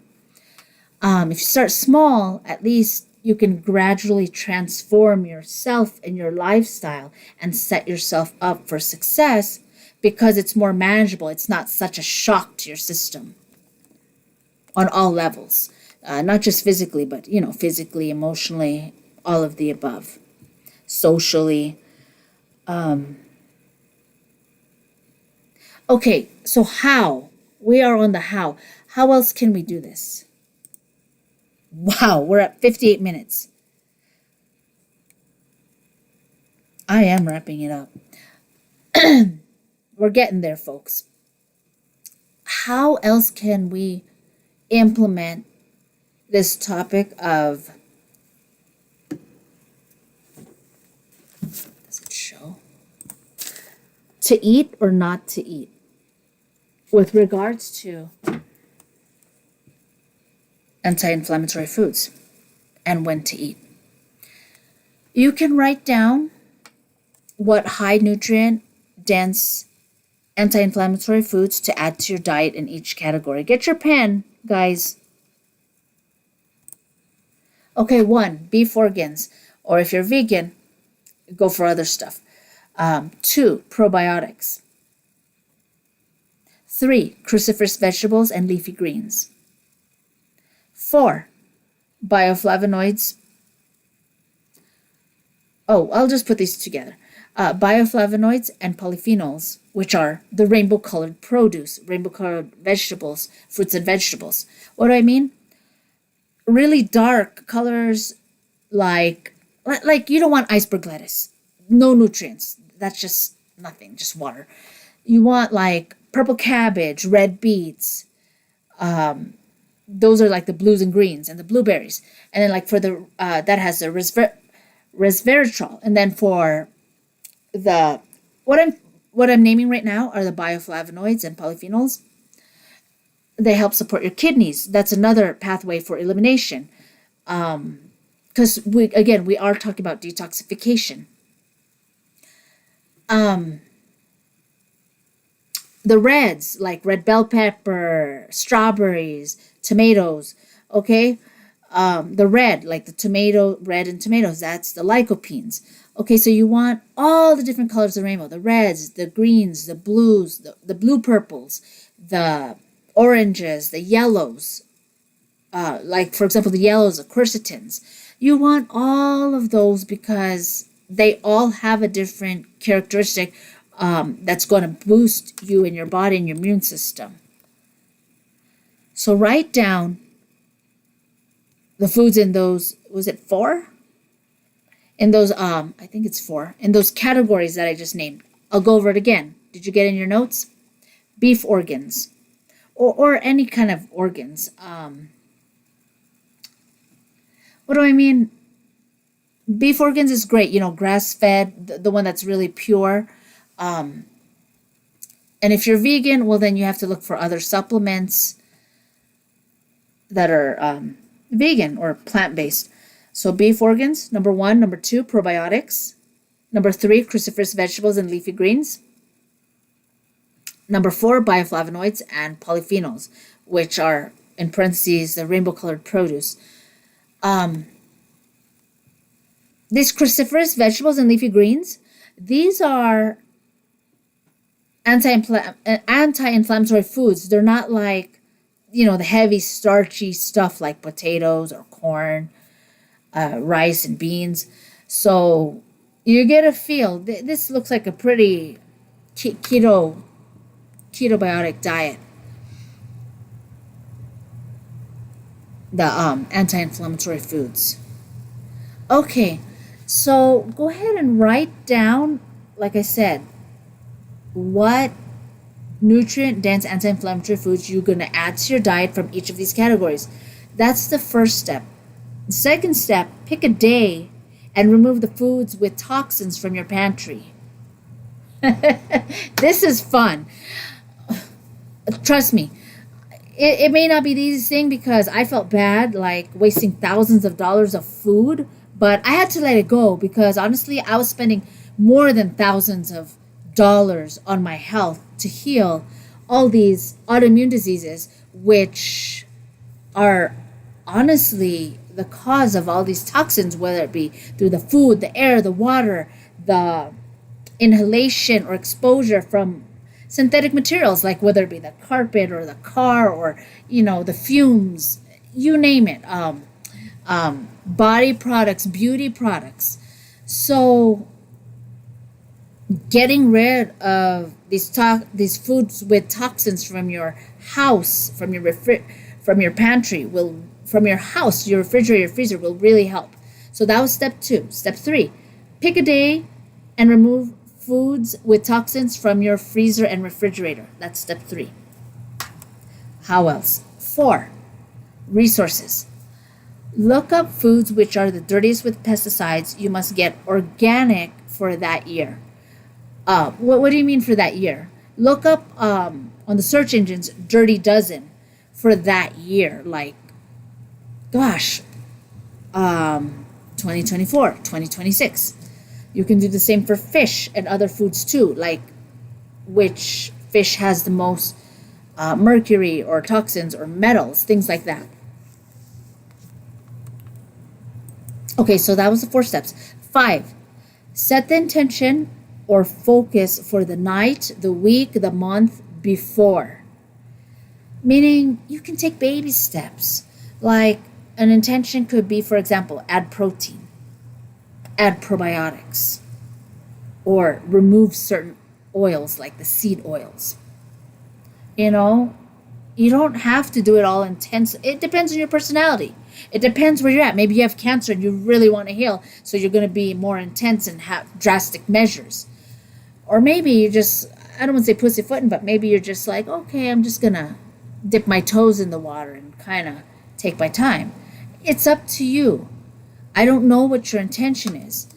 If you start small, at least you can gradually transform yourself and your lifestyle and set yourself up for success because it's more manageable. It's not such a shock to your system on all levels. Not just physically, but, physically, emotionally, all of the above. Socially. Okay, so how? We are on the how. How else can we do this? Wow, we're at 58 minutes. I am wrapping it up. We're getting there, folks. How else can we implement this topic of, does it show? To eat or not to eat with regards to anti-inflammatory foods and when to eat. You can write down what high nutrient dense anti-inflammatory foods to add to your diet in each category. Get your pen, guys. Okay, 1, beef organs, or if you're vegan, go for other stuff. 2, probiotics. 3, cruciferous vegetables and leafy greens. 4, bioflavonoids. Oh, I'll just put these together. Bioflavonoids and polyphenols, which are the rainbow-colored produce, rainbow-colored vegetables, fruits and vegetables. What do I mean? Really dark colors like you don't want iceberg lettuce. No nutrients. That's just nothing, just water. You want like purple cabbage, red beets. Those are like the blues and greens and the blueberries. And then like for the, that has the resveratrol. And then for the, what I'm naming right now are the bioflavonoids and polyphenols. They help support your kidneys. That's another pathway for elimination. because we are talking about detoxification. The reds, like red bell pepper, strawberries, tomatoes, okay? The red, like the tomato, red and tomatoes, that's the lycopenes. Okay, so you want all the different colors of the rainbow, the reds, the greens, the blues, the blue purples, the oranges, the yellows, like for example, the yellows, the quercetins. You want all of those because they all have a different characteristic that's going to boost you in your body and your immune system. So write down the foods in those, was it 4? In those, I think it's 4, in those categories that I just named. I'll go over it again. Did you get in your notes? Beef organs, or any kind of organs. What do I mean? Beef organs is great, grass-fed, the one that's really pure. And if you're vegan, well, then you have to look for other supplements that are vegan or plant-based. So beef organs, number 1. Number 2, probiotics. Number 3, cruciferous vegetables and leafy greens. Number 4, bioflavonoids and polyphenols, which are, in parentheses, the rainbow-colored produce. These cruciferous vegetables and leafy greens, these are anti-inflammatory foods. They're not like, the heavy starchy stuff like potatoes or corn, rice and beans. So you get a feel. This looks like a pretty ketobiotic diet. The anti-inflammatory foods. Okay, so go ahead and write down, like I said, what nutrient-dense anti-inflammatory foods you're going to add to your diet from each of these categories. That's the first step. The second step, pick a day and remove the foods with toxins from your pantry. This is fun. Trust me. It may not be the easiest thing because I felt bad, like wasting thousands of dollars of food, but I had to let it go because honestly, I was spending more than thousands of dollars on my health to heal all these autoimmune diseases, which are honestly the cause of all these toxins, whether it be through the food, the air, the water, the inhalation or exposure from synthetic materials, like whether it be the carpet or the car or, the fumes, you name it, body products, beauty products. So getting rid of these foods with toxins from your house, from your pantry from your house, your refrigerator, your freezer will really help. So that was step 2. Step 3, pick a day and remove foods with toxins from your freezer and refrigerator. That's step 3. How else? 4, resources. Look up foods which are the dirtiest with pesticides. You must get organic for that year. What do you mean for that year? Look up on the search engines Dirty Dozen for that year. Like, 2024, 2026. You can do the same for fish and other foods too, like which fish has the most mercury or toxins or metals, things like that. Okay, so that was the 4 steps. 5, set the intention or focus for the night, the week, the month before. Meaning you can take baby steps. Like an intention could be, for example, add protein, add probiotics, or remove certain oils like the seed oils. You don't have to do it all intense. It depends on your personality. It depends where you're at. Maybe you have cancer and you really want to heal, so you're going to be more intense and have drastic measures. Or maybe you just, I don't want to say pussyfooting, but maybe you're just like, okay, I'm just going to dip my toes in the water and kind of take my time. It's up to you. I don't know what your intention is,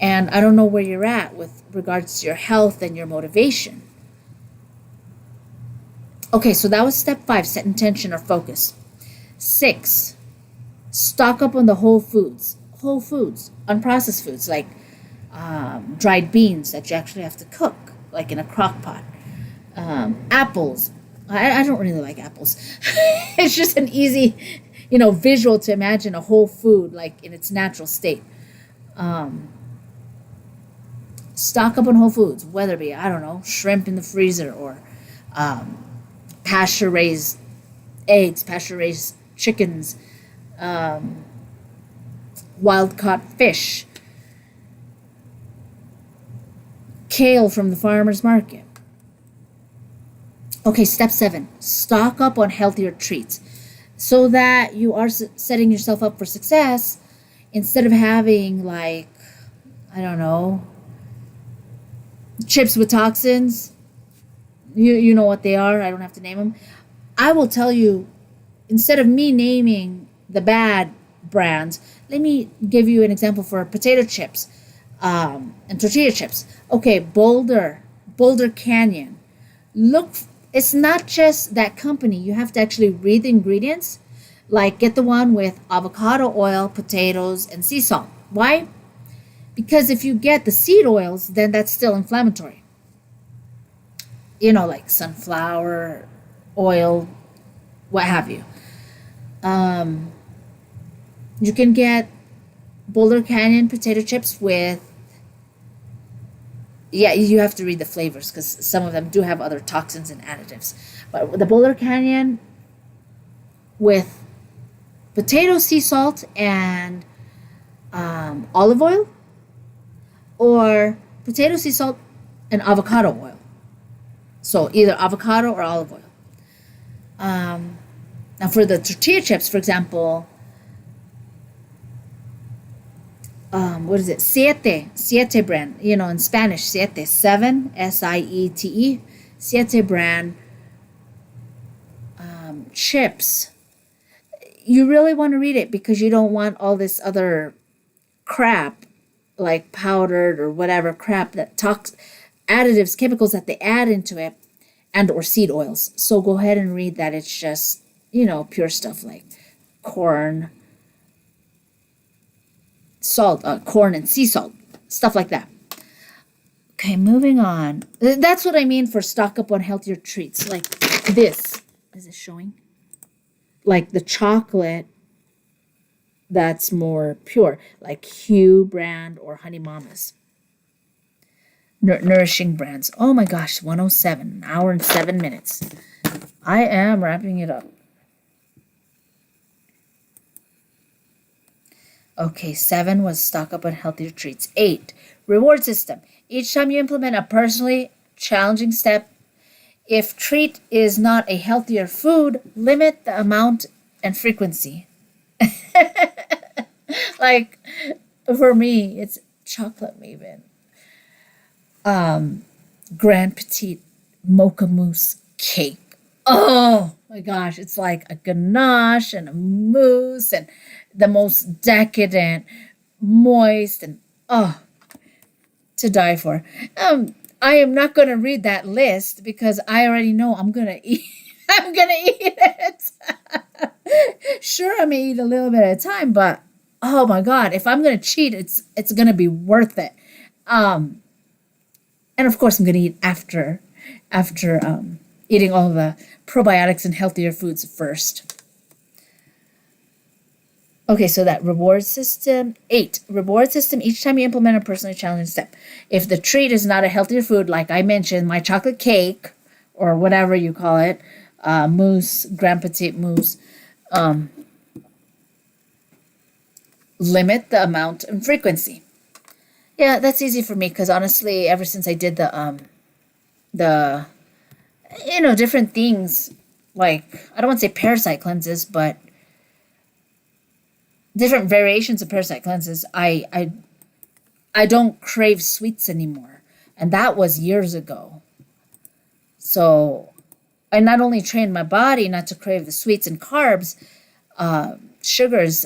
and I don't know where you're at with regards to your health and your motivation. Okay, so that was step 5, set intention or focus. 6, stock up on the whole foods. whole foods, unprocessed foods like dried beans that you actually have to cook, like in a crock pot. Apples. I don't really like apples. It's just an easy, visual to imagine a whole food like in its natural state. Stock up on whole foods, whether it be, I don't know, shrimp in the freezer or pasture raised eggs, pasture raised chickens, wild caught fish, kale from the farmer's market. Okay, step 7, stock up on healthier treats so that you are setting yourself up for success instead of having, like, I don't know, chips with toxins. You know what they are. I don't have to name them. I will tell you, instead of me naming the bad brands, let me give you an example for potato chips and tortilla chips. Okay, Boulder Canyon. It's not just that company. You have to actually read the ingredients. Like, get the one with avocado oil, potatoes, and sea salt. Why? Because if you get the seed oils, then that's still inflammatory. Like sunflower oil, what have you. You can get Boulder Canyon potato chips with, you have to read the flavors because some of them do have other toxins and additives. But the Boulder Canyon with potato, sea salt, and olive oil, or potato, sea salt, and avocado oil. So either avocado or olive oil. Now for the tortilla chips, for example, what is it? Siete brand. In Spanish, siete, 7, SIETE. Siete brand chips. You really want to read it because you don't want all this other crap, like powdered or whatever crap that additives, chemicals that they add into it, and or seed oils. So go ahead and read that it's just, pure stuff like corn, salt, corn and sea salt, stuff like that. Okay, moving on. That's what I mean for stock up on healthier treats. Like this. Is it showing? Like the chocolate that's more pure, like Hue brand or Honey Mamas. Nourishing brands. Oh my gosh, 107, an hour and 7 minutes. I am wrapping it up. Okay, 7 was stock up on healthier treats. 8, reward system. Each time you implement a personally challenging step, if treat is not a healthier food, limit the amount and frequency. Like, for me, it's chocolate maven. Grand Petite Mocha Mousse cake. Oh my gosh, it's like a ganache and a mousse and the most decadent, moist, and to die for. I am not going to read that list because I already know I'm going to eat. I'm going to eat it. Sure, I may eat a little bit at a time, but oh my God, if I'm going to cheat, it's going to be worth it. And of course, I'm going to eat after eating all the probiotics and healthier foods first. Okay, so that reward system. 8, reward system each time you implement a personally challenging step. If the treat is not a healthier food, like I mentioned, my chocolate cake or whatever you call it, mousse, Grand Petite mousse, limit the amount and frequency. Yeah, that's easy for me because honestly, ever since I did the different things, like, I don't want to say parasite cleanses, but different variations of parasite cleanses, I don't crave sweets anymore. And that was years ago. So I not only trained my body not to crave the sweets and carbs, sugars.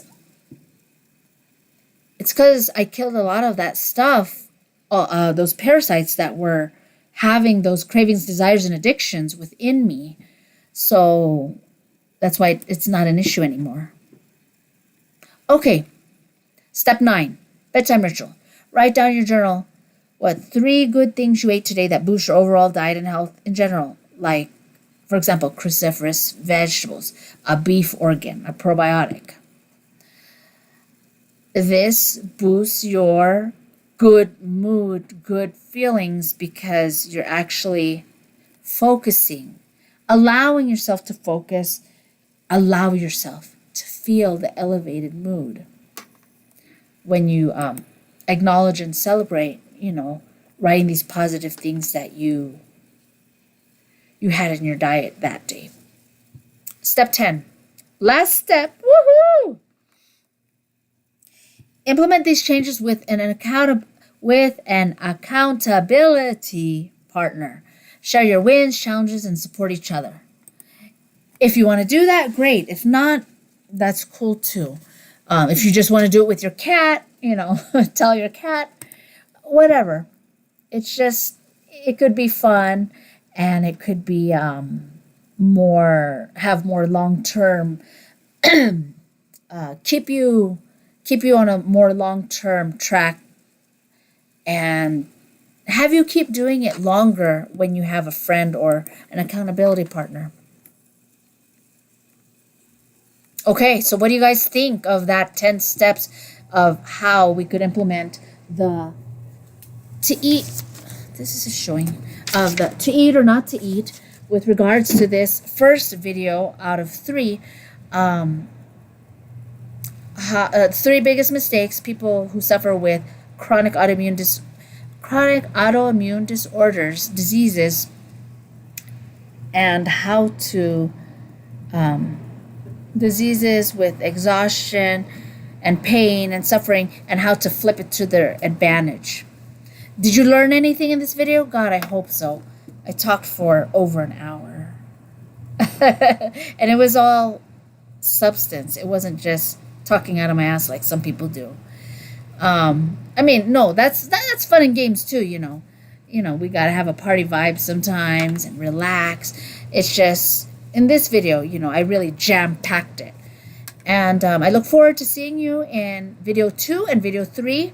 It's because I killed a lot of that stuff, those parasites that were having those cravings, desires, and addictions within me. So that's why it's not an issue anymore. Okay, Step 9, bedtime ritual. Write down in your journal what 3 good things you ate today that boost your overall diet and health in general. Like, for example, cruciferous vegetables, a beef organ, a probiotic. This boosts your good mood, good feelings, because you're actually focusing, allowing yourself to focus, allow yourself to feel the elevated mood. When you acknowledge and celebrate, writing these positive things that you had in your diet that day. Step 10, last step, woohoo! Implement these changes with an accountability partner. Share your wins, challenges, and support each other. If you want to do that, great. If not, that's cool too. If you just want to do it with your cat, tell your cat, whatever. It's just, it could be fun, and it could be have more long-term, keep you on a more long-term track, and have you keep doing it longer when you have a friend or an accountability partner. Okay, so what do you guys think of that 10 steps of how we could implement to eat or not to eat with regards to this first video out of 3, 3 biggest mistakes people who suffer with chronic autoimmune disorders, diseases, and how to diseases with exhaustion and pain and suffering, and how to flip it to their advantage. Did you learn anything in this video? God, I hope so. I talked for over an hour. And it was all substance. It wasn't just talking out of my ass like some people do. No, that's fun and games too, we gotta have a party vibe sometimes and relax. It's just, in this video, I really jam-packed it. And I look forward to seeing you in video 2 and video 3.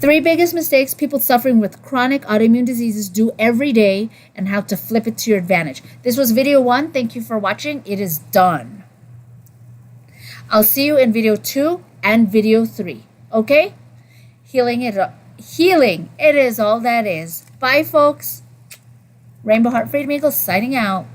3 biggest mistakes people suffering with chronic autoimmune diseases do every day, and how to flip it to your advantage. This was video 1. Thank you for watching. It is done. I'll see you in video 2 and video 3. Okay? Healing, it is all that is. Bye, folks. Rainbow Heart Freedom Eagle signing out.